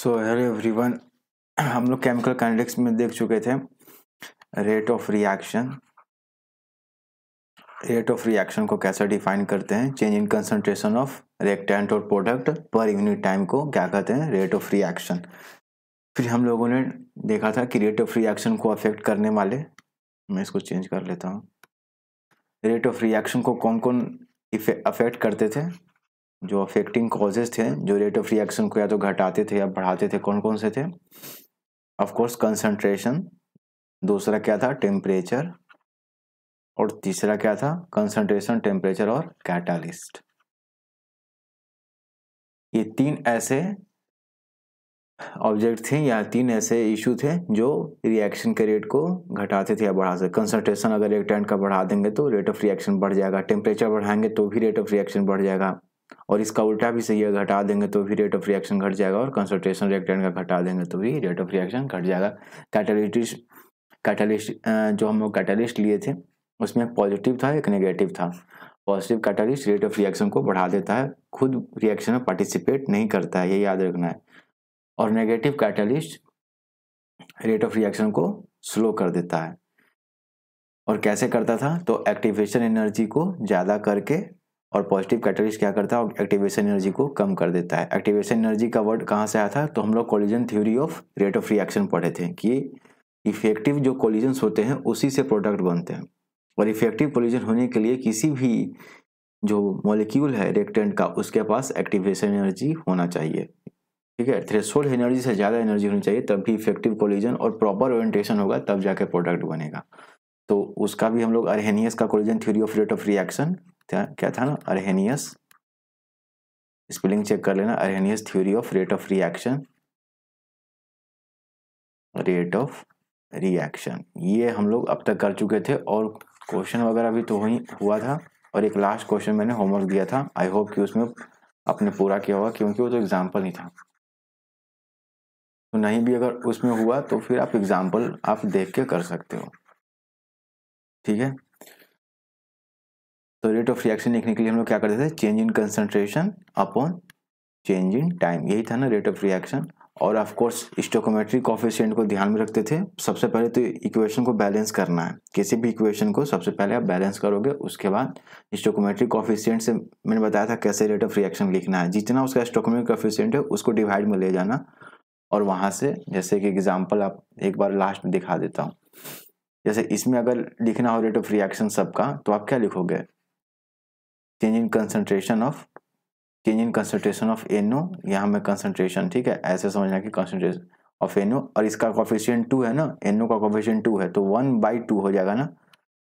So hello everyone, हम लोग chemical kinetics में देख चुके थे rate of reaction. Rate of reaction को कैसे डिफाइन करते हैं, change in concentration of reactant और प्रोडक्ट पर यूनिट टाइम को क्या कहते हैं, रेट ऑफ रिएक्शन। फिर हम लोगों ने देखा था कि रेट ऑफ रिएक्शन को अफेक्ट करने वाले, मैं इसको चेंज कर लेता हूँ, रेट ऑफ रिएक्शन को कौन कौन अफेक्ट करते थे, जो अफेक्टिंग कॉजेज थे जो रेट ऑफ रिएक्शन को या तो घटाते थे या बढ़ाते थे, कौन कौन से थे। ऑफ कोर्स कंसंट्रेशन, दूसरा क्या था टेम्परेचर, और तीसरा क्या था कंसंट्रेशन, टेम्परेचर और कैटालिस्ट। ये तीन ऐसे ऑब्जेक्ट थे या तीन ऐसे इशू थे जो रिएक्शन के रेट को घटाते थे या बढ़ाते थे। कंसंट्रेशन अगर रिएक्टेंट का बढ़ा देंगे तो रेट ऑफ रिएक्शन बढ़ जाएगा, टेम्परेचर बढ़ाएंगे तो भी रेट ऑफ रिएक्शन बढ़ जाएगा, और इसका उल्टा भी सही है, घटा देंगे तो भी रेट ऑफ रिएक्शन घट जाएगा, और कंसंट्रेशन रिएक्टेंट का घटा देंगे तो भी रेट ऑफ रिएक्शन घट जाएगा। कैटालिस्ट जो हम लोग कैटालिस्ट लिए थे उसमें एक पॉजिटिव था एक नेगेटिव था। Positive catalyst rate of reaction को बढ़ा देता है, खुद रिएक्शन में पार्टिसिपेट नहीं करता है, ये याद रखना है। और negative catalyst rate of reaction को स्लो कर देता है। और कैसे करता था, तो एक्टिवेशन एनर्जी को ज़्यादा करके, और पॉजिटिव कैटालिस्ट क्या करता है, एक्टिवेशन एनर्जी को कम कर देता है। एक्टिवेशन एनर्जी का वर्ड कहाँ से आया था, तो हम लोग collision theory of rate of reaction पढ़े थे कि इफेक्टिव जो कोलिजन्स होते हैं उसी से प्रोडक्ट बनते हैं, और इफेक्टिव कोलिजन होने के लिए किसी भी जो मॉलिक्यूल है रिएक्टेंट का उसके पास एक्टिवेशन एनर्जी होना चाहिए, ठीक है। थ्रेशोल्ड एनर्जी से ज़्यादा एनर्जी होनी चाहिए, तब भी इफेक्टिव कोलिजन और प्रॉपर ओरिएंटेशन होगा, तब जाके प्रोडक्ट बनेगा। तो उसका भी हम लोग अरहेनियस का collision theory of rate of reaction क्या था ना, अरहेनियस, स्पेलिंग चेक कर लेना, Arrhenius theory of rate of reaction, rate of reaction, ये हम लोग अब तक कर चुके थे। और क्वेश्चन वगैरह भी तो हुआ था, और एक लास्ट क्वेश्चन मैंने होमवर्क दिया था, आई होप कि उसमें आपने पूरा किया होगा, क्योंकि वो तो एग्जाम्पल ही था। तो नहीं भी अगर उसमें हुआ तो फिर आप एग्जाम्पल आप देख के कर सकते हो, ठीक है। तो रेट ऑफ रिएक्शन लिखने के लिए हम लोग क्या करते थे, change in concentration upon change in time, यही था ना रेट ऑफ रिएक्शन। और ऑफ कोर्स स्टोइकोमेट्रिक कोएफिशिएंट को ध्यान में रखते थे। सबसे पहले तो इक्वेशन को बैलेंस करना है, किसी भी इक्वेशन को सबसे पहले आप बैलेंस करोगे, उसके बाद स्टोइकोमेट्रिक कोएफिशिएंट से मैंने बताया था कैसे रेट ऑफ रिएक्शन लिखना है, जितना उसका स्टोइकोमेट्रिक कोएफिशिएंट है उसको डिवाइड में ले जाना, और वहां से जैसे कि एग्जाम्पल आप एक बार लास्ट में दिखा देता हूँ। जैसे इसमें अगर लिखना हो रेट ऑफ रिएक्शन सबका, तो आप क्या लिखोगे, change in concentration of NO, यहाँ में कंसंट्रेशन, ठीक है, ऐसे समझना कि कंसंट्रेशन ऑफ NO, और इसका कोएफिशिएंट 2 है ना, NO का कोएफिशिएंट 2 है, तो 1/2 हो जाएगा ना,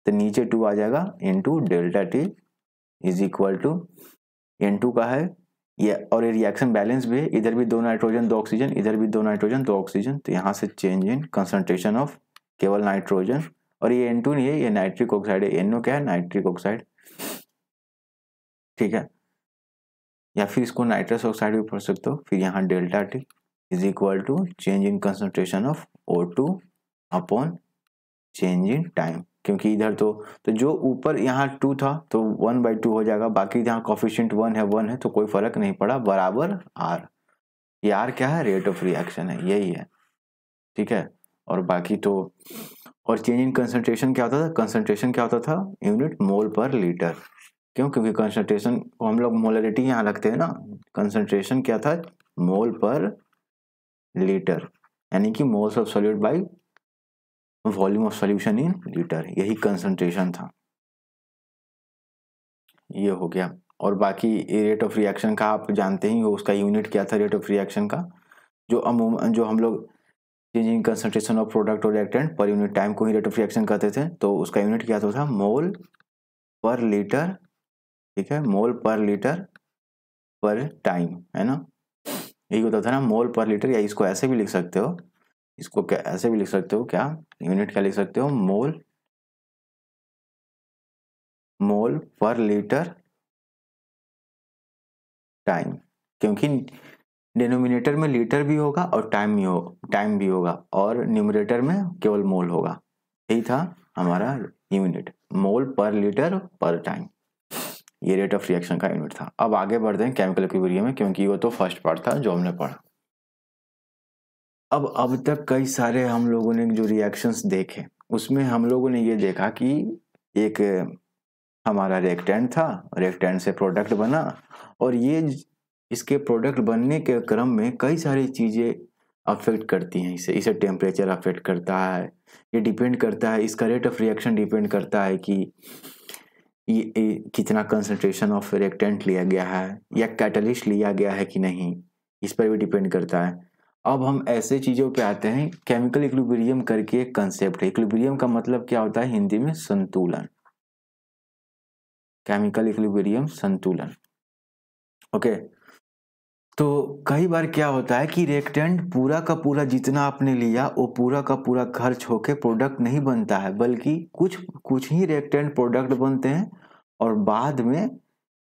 तो नीचे 2 आ जाएगा, into delta T is equal to N2 का है ये, और ये रिएक्शन बैलेंस भी है, इधर भी 2 नाइट्रोजन 2 ऑक्सीजन, इधर भी 2 नाइट्रोजन 2 ऑक्सीजन, तो यहाँ से चेंज इन कंसंट्रेशन ऑफ केवल नाइट्रोजन, और ये N2 नहीं है, ये नाइट्रिक ऑक्साइड है, NO क्या है, नाइट्रिक ऑक्साइड, ठीक है, या फिर इसको नाइट्रस ऑक्साइड भी पढ़ सकते हो। फिर यहाँ delta T is equal to change in concentration of O2 upon change in time, क्योंकि इधर तो जो ऊपर यहाँ 2 था तो 1/2 हो जाएगा, बाकी यहाँ कोफिशिएंट 1 है तो कोई फर्क नहीं पड़ा, बराबर R। ये R क्या है, रेट ऑफ रिएक्शन है, यही है, ठीक है। और बाकी तो, और चेंज इन कंसंट्रेशन क्या होता था, कंसंट्रेशन क्या होता था, यूनिट मोल पर लीटर, क्यों, क्योंकि कंसंट्रेशन को हम लोग मोलरिटी यहाँ रखते हैं ना, कंसंट्रेशन क्या था, मोल पर लीटर, यानी कि moles of solute by volume of solution in litre, यही कंसंट्रेशन था, ये हो गया। और बाकी रेट ऑफ रिएक्शन का आप जानते ही हो, उसका यूनिट क्या था रेट ऑफ रिएक्शन का, जो हम लोग change in concentration of product और रिएक्टेंट पर यूनिट टाइम को ही रेट ऑफ रिएक्शन कहते थे, तो उसका यूनिट क्या था, मोल पर लीटर, ठीक है, मोल पर लीटर पर टाइम, है ना, यही होता था ना, मोल पर लीटर, या इसको ऐसे भी लिख सकते हो, इसको क्या ऐसे भी लिख सकते हो, क्या यूनिट क्या लिख सकते हो, मोल पर लीटर टाइम, क्योंकि डिनोमिनेटर में लीटर भी होगा और टाइम भी होगा, और न्यूमरेटर में केवल मोल होगा, यही था हमारा यूनिट, मोल पर लीटर पर टाइम, ये रेट ऑफ रिएक्शन का यूनिट था। अब आगे बढ़ते हैं केमिकल इक्विलिब्रियम में, क्योंकि वो तो फर्स्ट पार्ट था जो हमने पढ़ा। अब तक कई सारे हम लोगों ने जो रिएक्शंस देखे उसमें हम लोगों ने ये देखा कि एक हमारा रिएक्टेंट था, रिएक्टेंट से प्रोडक्ट बना, और ये इसके प्रोडक्ट बनने के क्रम में कई सारी चीज़ें अफेक्ट करती हैं इसे टेम्परेचर अफेक्ट करता है, ये डिपेंड करता है, इसका रेट ऑफ रिएक्शन डिपेंड करता है कि ये कितना कंसंट्रेशन ऑफ रिएक्टेंट लिया गया है या कैटलिस्ट लिया गया है कि नहीं, इस पर भी डिपेंड करता है। अब हम ऐसे चीज़ों पे आते हैं, केमिकल इक्विलिब्रियम करके एक कंसेप्ट है। इक्विलिब्रियम का मतलब क्या होता है हिंदी में? संतुलन। केमिकल इक्विलिब्रियम संतुलन। ओके, तो कई बार क्या होता है कि रिएक्टेंट पूरा का पूरा जितना आपने लिया वो पूरा का पूरा खर्च होके प्रोडक्ट नहीं बनता है, बल्कि कुछ ही रिएक्टेंट प्रोडक्ट बनते हैं और बाद में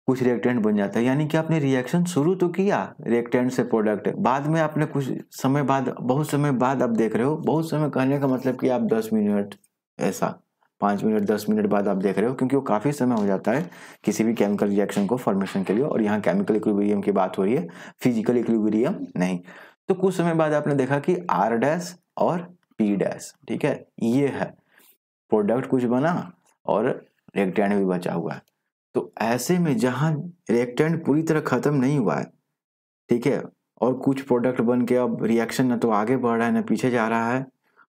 कुछ रिएक्टेंट बन जाता है। यानी कि आपने रिएक्शन शुरू तो किया रिएक्टेंट से प्रोडक्ट, बाद में आपने कुछ समय बाद, बहुत समय बाद आप देख रहे हो, बहुत समय कहने का मतलब कि आप 10 मिनट, ऐसा 5 मिनट 10 मिनट बाद आप देख रहे हो, क्योंकि वो काफ़ी समय हो जाता है किसी भी केमिकल रिएक्शन को फॉर्मेशन के लिए। और यहाँ केमिकल इक्विलिब्रियम की बात हो रही है, फिजिकल इक्विलिब्रियम नहीं। तो कुछ समय बाद आपने देखा कि R डैश और P डैश, ठीक है, ये है प्रोडक्ट कुछ बना और रिएक्टेंट भी बचा हुआ है। तो ऐसे में जहां रिएक्टेंट पूरी तरह खत्म नहीं हुआ है, ठीक है, और कुछ प्रोडक्ट बन के अब रिएक्शन ना तो आगे बढ़ रहा है ना पीछे जा रहा है,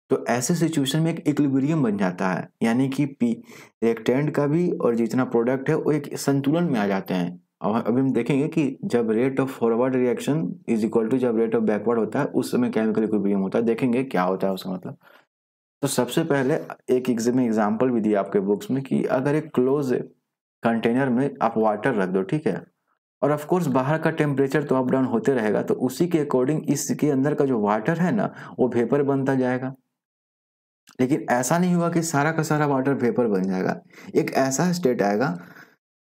तो ऐसे सिचुएशन में एक इक्विलिब्रियम बन जाता है। यानी कि रिएक्टेंट का भी और जितना प्रोडक्ट है वो एक संतुलन में आ जाते हैं। और अभी हम देखेंगे कि जब rate of forward reaction is equal to जब रेट ऑफ बैकवर्ड होता है, उस समय केमिकल इक्विलिब्रियम होता है। देखेंगे क्या होता है उसका मतलब। तो सबसे पहले एक एग्जाम्पल भी दिया आपके बुक्स में कि अगर एक क्लोज कंटेनर में आप वाटर रख दो, ठीक है, और ऑफ कोर्स बाहर का टेम्परेचर तो अप डाउन होते रहेगा, तो उसी के अकॉर्डिंग इसके अंदर का जो वाटर है ना वो वेपर बनता जाएगा। लेकिन ऐसा नहीं हुआ कि सारा का सारा वाटर वेपर बन जाएगा। एक ऐसा स्टेट आएगा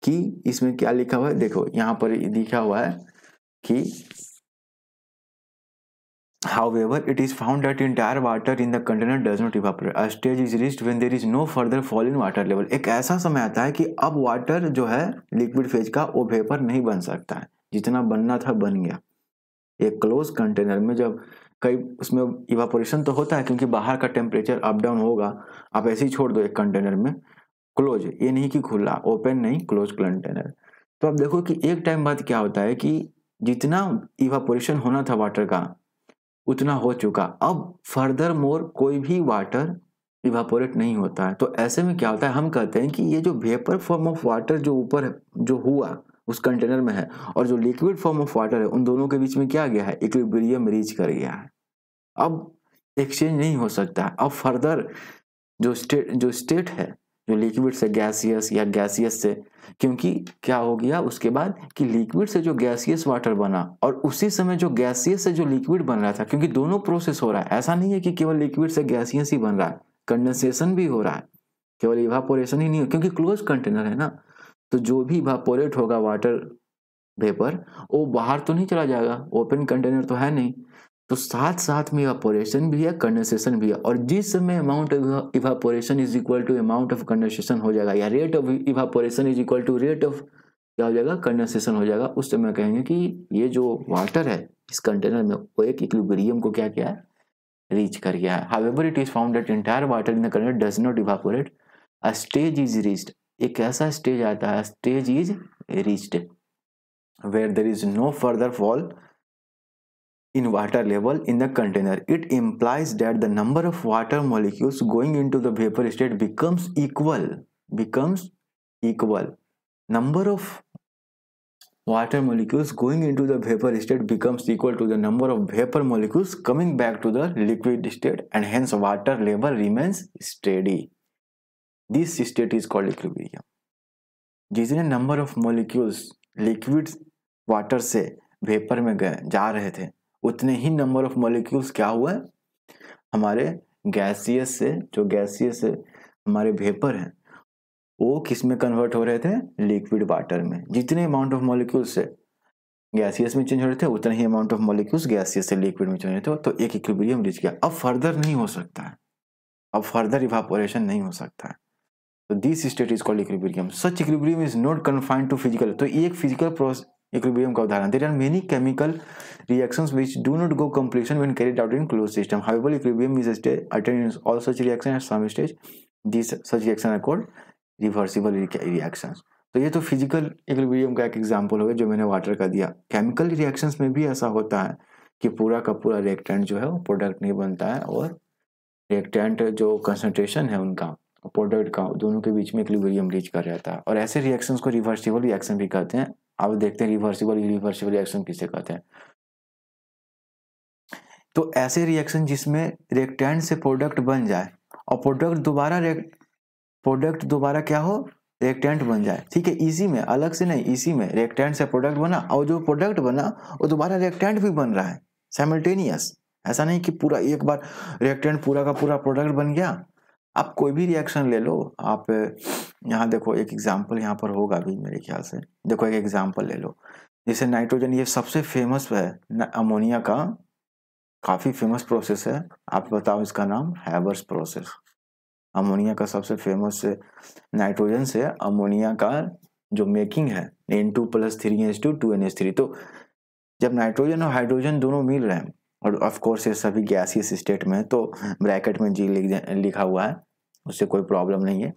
कि इसमें क्या लिखा हुआ है, देखो यहाँ पर लिखा हुआ है कि however it is found that entire water in the container does not evaporate. A stage is reached when there is no further fall in water level. एक ऐसा समय आता है कि अब वाटर जो है लिक्विड फेज का वो वेपर नहीं बन सकता है, जितना बनना था बन गया। एक क्लोज कंटेनर में जब कई उसमें इवापोरेशन तो होता है, क्योंकि बाहर का टेम्परेचर अप डाउन होगा। आप ऐसे ही छोड़ दो एक कंटेनर में क्लोज, ये नहीं कि खुला, ओपन नहीं, क्लोज कंटेनर। तो अब देखो कि एक टाइम बाद क्या होता है कि जितना इवापोरेशन होना था वाटर का उतना हो चुका, अब फर्दर मोर कोई भी वाटर इवापोरेट नहीं होता है। तो ऐसे में क्या होता है, हम कहते हैं कि ये जो वेपर फॉर्म ऑफ वाटर जो ऊपर जो हुआ उस कंटेनर में है और जो लिक्विड फॉर्म ऑफ वाटर है, उन दोनों के बीच में क्या गया है, इक्विलिब्रियम रीच कर गया है। अब एक्सचेंज नहीं हो सकता। अब फर्दर जो स्टेट है, जो लिक्विड से गैसियस या गैसियस से, क्योंकि क्या हो गया उसके बाद कि लिक्विड से जो गैसियस वाटर बना और उसी समय जो गैसियस से जो लिक्विड बन रहा था, क्योंकि दोनों प्रोसेस हो रहा है, ऐसा नहीं है कि केवल लिक्विड से गैसियस ही बन रहा है, कंडेंसेशन भी हो रहा है, केवल इवापोरेशन ही नहीं हो, क्योंकि क्लोज कंटेनर है ना। तो जो भी इवापोरेट होगा वाटर वेपर वो बाहर तो नहीं चला जाएगा, ओपन कंटेनर तो है नहीं। तो साथ साथ में इवापोरेशन भी है, कंडेंसेशन भी है, और जिस समय amount of evaporation is equal to amount of condensation हो जाएगा, या rate of evaporation is equal to rate of क्या हो जाएगा, कंडेंसेशन हो जाएगा, उस समय कहेंगे कि ये जो वाटर है इस कंटेनर में वो एक इक्विलिब्रियम को क्या किया है, रीच कर गया है। However it is found that entire water in the container does not evaporate, a stage is reached, एक ऐसा स्टेज आता है, stage is reached where there is no further fall in water level in the container. It implies that the number of water molecules going into the vapor state becomes equal. Number of water molecules going into the vapor state becomes equal to the number of vapor molecules coming back to the liquid state, and hence water level remains steady. This state is called equilibrium. जितने number of molecules liquid water से vapour में गए जा रहे थे, उतने ही number of molecules क्या हुआ हमारे गैसियस से, जो गैसियस से हमारे वेपर हैं वो किस में कन्वर्ट हो रहे थे, लिक्विड वाटर में। जितने अमाउंट ऑफ मॉलिक्यूल्स से गैसियस में चेंज हो रहे थे उतने ही अमाउंट ऑफ मॉलिक्यूल्स गैसियस से लिक्विड में चेंज हो रहे थे। तो एक इक्विलिब्रियम रीच किया। अब फर्दर नहीं हो सकता है, अब फर्दर इवापोरेशन नहीं हो सकता है। तो this state is called equilibrium. Such equilibrium is not confined to physical. तो ये एक फिजिकल प्रोसेस इक्विलिब्रियम का उदाहरण, there are many chemical reactions which do not go completion when carried out in closed system. However, equilibrium is attained in all such reactions at some stage. These such reactions are called reversible reactions. तो ये तो physical equilibrium का एक example हो गया जो मैंने water का दिया। केमिकल रिएक्शंस में भी ऐसा होता है कि पूरा का पूरा रिएक्टेंट जो है वो प्रोडक्ट नहीं बनता है, और रिएक्टेंट जो कंसंट्रेशन है उनका प्रोडक्ट का दोनों के बीच में इक्विलिब्रियम रीच कर रहता है, और ऐसे रिएक्शंस को रिवर्सिबल रिएक्शन भी कहते हैं। अब देखते हैं रिवर्सिबल इरिवर्सिबल रिएक्शन किसे कहते हैं। तो ऐसे रिएक्शन जिसमें रिएक्टेंट से प्रोडक्ट बन जाए और प्रोडक्ट दोबारा क्या हो, रिएक्टेंट बन जाए, ठीक है, इसी में, अलग से नहीं, इसी में रिएक्टेंट से प्रोडक्ट बना और जो प्रोडक्ट बना वो दोबारा रिएक्टेंट भी बन रहा है साइमल्टेनियस। ऐसा नहीं कि पूरा एक बार रिएक्टेंट पूरा का पूरा प्रोडक्ट बन गया। आप कोई भी रिएक्शन ले लो, आप यहाँ देखो एक एग्जाम्पल यहाँ पर होगा भी मेरे ख्याल से, देखो एक एग्जाम्पल ले लो, जैसे नाइट्रोजन, ये सबसे फेमस है अमोनिया का, काफी फेमस प्रोसेस है, आप बताओ इसका नाम, हैबर्स प्रोसेस। अमोनिया का सबसे फेमस नाइट्रोजन से अमोनिया का जो मेकिंग है N2+3H2 2NH3। तो जब नाइट्रोजन और हाइड्रोजन दोनों मिल रहे हैं, और ऑफ कोर्स ये सभी गैसियस स्टेट में, तो ब्रैकेट में G लिखा हुआ है, उससे कोई प्रॉब्लम नहीं है।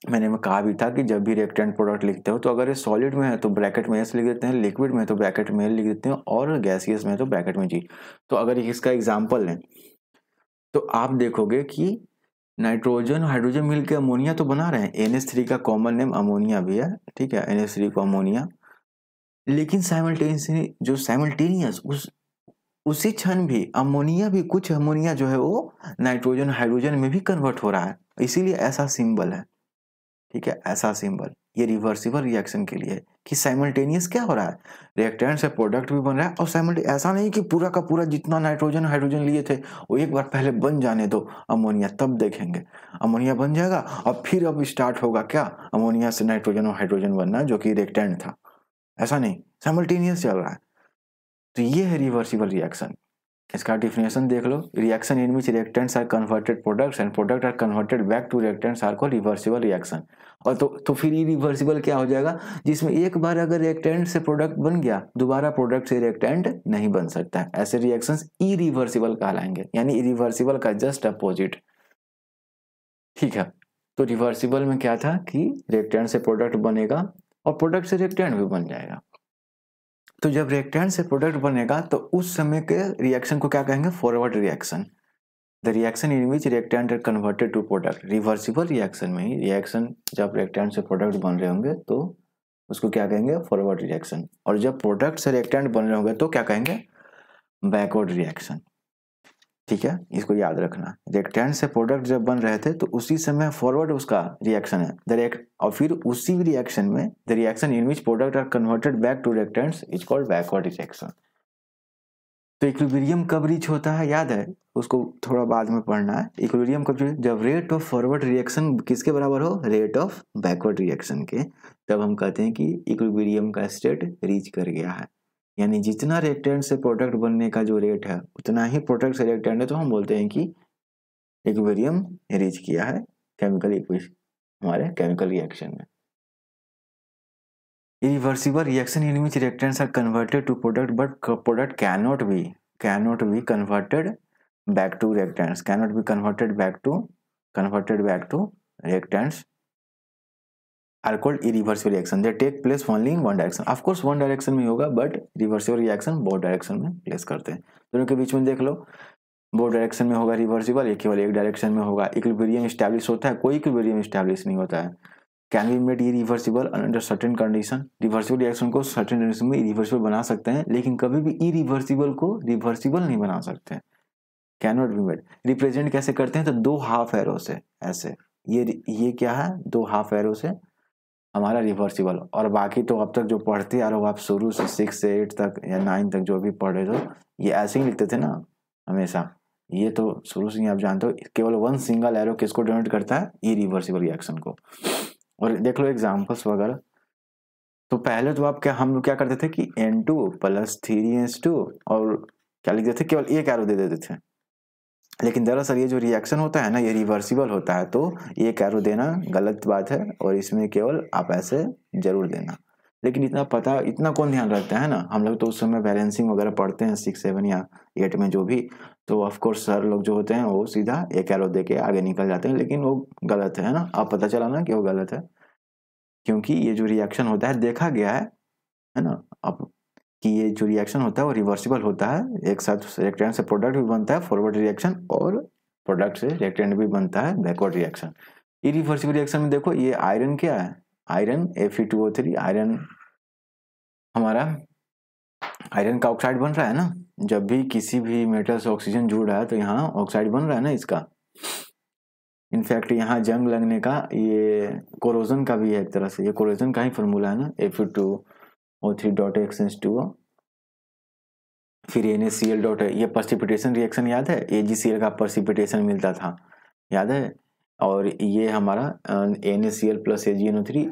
मैंने कहा भी था कि जब भी रिएक्टेंट प्रोडक्ट लिखते हो तो अगर ये सॉलिड में है तो ब्रैकेट में S लिख देते हैं, लिक्विड में है तो ब्रैकेट में L लिख देते हैं, और गैसियस में है तो ब्रैकेट में G। तो अगर इसका एग्जाम्पल लें तो आप देखोगे कि नाइट्रोजन और हाइड्रोजन मिलकर अमोनिया तो बना रहे हैं, NH3 का कॉमन नेम अमोनिया भी है, ठीक है, NH3 को अमोनिया, लेकिन साइमल्टेनियस उसी क्षण भी अमोनिया भी, कुछ अमोनिया जो है वो नाइट्रोजन हाइड्रोजन में भी कन्वर्ट हो रहा है, इसीलिए ऐसा सिंबल है, ठीक है, ऐसा सिंबल। ये रिवर्सिबल रिएक्शन के लिए कि साइमल्टेनियस क्या हो रहा है, रिएक्टेंट से प्रोडक्ट भी बन रहा है, और साइमल्टेनियस ऐसा नहीं कि पूरा का पूरा जितना नाइट्रोजन हाइड्रोजन लिए थे वो एक बार पहले बन जाने दो अमोनिया, तब देखेंगे अमोनिया बन जाएगा और फिर अब स्टार्ट होगा क्या, अमोनिया से नाइट्रोजन और हाइड्रोजन बनना जो कि रिएक्टेंट था। ऐसा नहीं, साइमल्टेनियस चल रहा है। तो ये है रिवर्सिबल रिएक्शन। इसका डिफिनेशन देख लो, reaction in which reactants are converted products and product are converted back to reactants are called reversible reaction. और तो फिर इरिवर्सिबल क्या हो जाएगा, जिसमें एक बार अगर रिएक्टेंट से प्रोडक्ट बन गया दोबारा प्रोडक्ट से रिएक्टेंट नहीं बन सकता है, ऐसे रिएक्शंस इरिवर्सिबल कहलाएंगे, यानी इरिवर्सिबल का जस्ट अपोजिट, ठीक है। तो रिवर्सिबल में क्या था कि रिएक्टेंट से प्रोडक्ट बनेगा और प्रोडक्ट से रिएक्टेंट भी बन जाएगा। तो जब रिएक्टेंट से प्रोडक्ट बनेगा तो उस समय के रिएक्शन को क्या कहेंगे, forward reaction. The reaction in which reactant are converted to product. Reversible reaction में ही रिएक्शन जब रिएक्टेंट से प्रोडक्ट बन रहे होंगे तो उसको क्या कहेंगे, फॉरवर्ड रिएक्शन, और जब प्रोडक्ट से रिएक्टेंट बन रहे होंगे तो क्या कहेंगे, बैकवर्ड रिएक्शन, ठीक है, इसको याद रखना। रिएक्टेंट से प्रोडक्ट जब बन रहे थे तो उसी समय फॉरवर्ड उसका रिएक्शन है, और फिर उसी रिएक्शन में the reaction in which product are converted back to reactants is called backward reaction. तो इक्विलिब्रियम कब रीच होता है, याद है, उसको थोड़ा बाद में पढ़ना है। इक्विलिब्रियम कब, जब रेट ऑफ फॉरवर्ड रिएक्शन किसके बराबर हो, रेट ऑफ बैकवर्ड रिएक्शन के, तब हम कहते हैं कि इक्विलिब्रियम का स्टेट रीच कर गया है। यानी जितना रिएक्टेंट से प्रोडक्ट बनने का जो रेट है उतना ही प्रोडक्ट से रिएक्टेंट है, तो हम बोलते हैं कि इक्विलिब्रियम रीच किया है हमारे केमिकल रिएक्शन में। Irreversible reaction in which reactants are converted to product, but product cannot be converted back to reactants, reactants are called irreversible reaction. They take place only in one direction. Of course one direction में होगा, but reversible reaction both direction में place करते हैं। दोनों के बीच में देख लो, both direction में होगा रिवर्सिबल, एक केवल एक डायरेक्शन में होगा। इक्विलिब्रियम स्टैब्लिश होता है, कोई इक्विलिब्रियम स्टैब्लिश नहीं होता है। Can be made irreversible under certain condition. Reversible reaction को सर्टेन कंडीशन में इरिवर्सिबल बना सकते हैं, लेकिन कभी भी इरिवर्सिबल को रिवर्सिबल नहीं बना सकते। Can not be made. Represent कैसे करते हैं, तो दो हाफ एरो से, ऐसे, ये क्या है, दो हाफ एरो से हमारा रिवर्सिबल। और बाकी तो अब तक जो पढ़ते आ रहे हो आप शुरू से 6 से 8 तक या 9 तक जो भी पढ़ रहे हो, ये ऐसे ही लिखते थे ना हमेशा, ये तो शुरू से ही आप जानते हो। केवल वन सिंगल एरो किसको डिनोट करता है, इरिवर्सिबल रिएक्शन को। और देख लो एग्जांपल्स वगैरह। तो पहले तो आप हम लोग क्या करते थे कि N2+3H2 और क्या लिखते थे, केवल एक एरो दे देते थे। लेकिन दरअसल ये जो रिएक्शन होता है ना, ये रिवर्सिबल होता है, तो एक एरो देना गलत बात है, और इसमें केवल आप ऐसे जरूर देना। लेकिन इतना कौन ध्यान रखता है ना। हम लोग तो उस समय बैलेंसिंग वगैरह पढ़ते हैं 6, 7 या 8 में जो भी, तो ऑफकोर्स सर लोग जो होते हैं वो सीधा एक एरो दे के आगे निकल जाते हैं, लेकिन वो गलत है ना। अब पता चला ना कि वो गलत है, क्योंकि ये जो रिएक्शन होता है देखा गया है ना अब, कि ये जो रिएक्शन होता है वो रिवर्सिबल होता है। एक साथ रिएक्टेंट से प्रोडक्ट भी बनता है फॉरवर्ड रिएक्शन, और प्रोडक्ट से रिएक्टेंट भी बनता है बैकवर्ड रिएक्शन। इरिवर्सिबल रिएक्शन में देखो ये आयरन क्या है, आयरन Fe2O3, आयरन हमारा आयरन का ऑक्साइड बन रहा है ना। जब भी किसी भी मेटल से ऑक्सीजन जुड़ रहा है तो यहाँ ऑक्साइड बन रहा है ना इसका। इनफैक्ट यहाँ जंग लगने का ये कोरोजन का भी है एक तरह से, ये कोरोजन का ही फॉर्मूला है ना, Fe2O3.X2O, फिर NaCl डॉट, ये पर्सिपिटेशन रिएक्शन याद है, AgCl का पर्सिपिटेशन मिलता था, याद है। और ये हमारा NaCl plus AgNO3,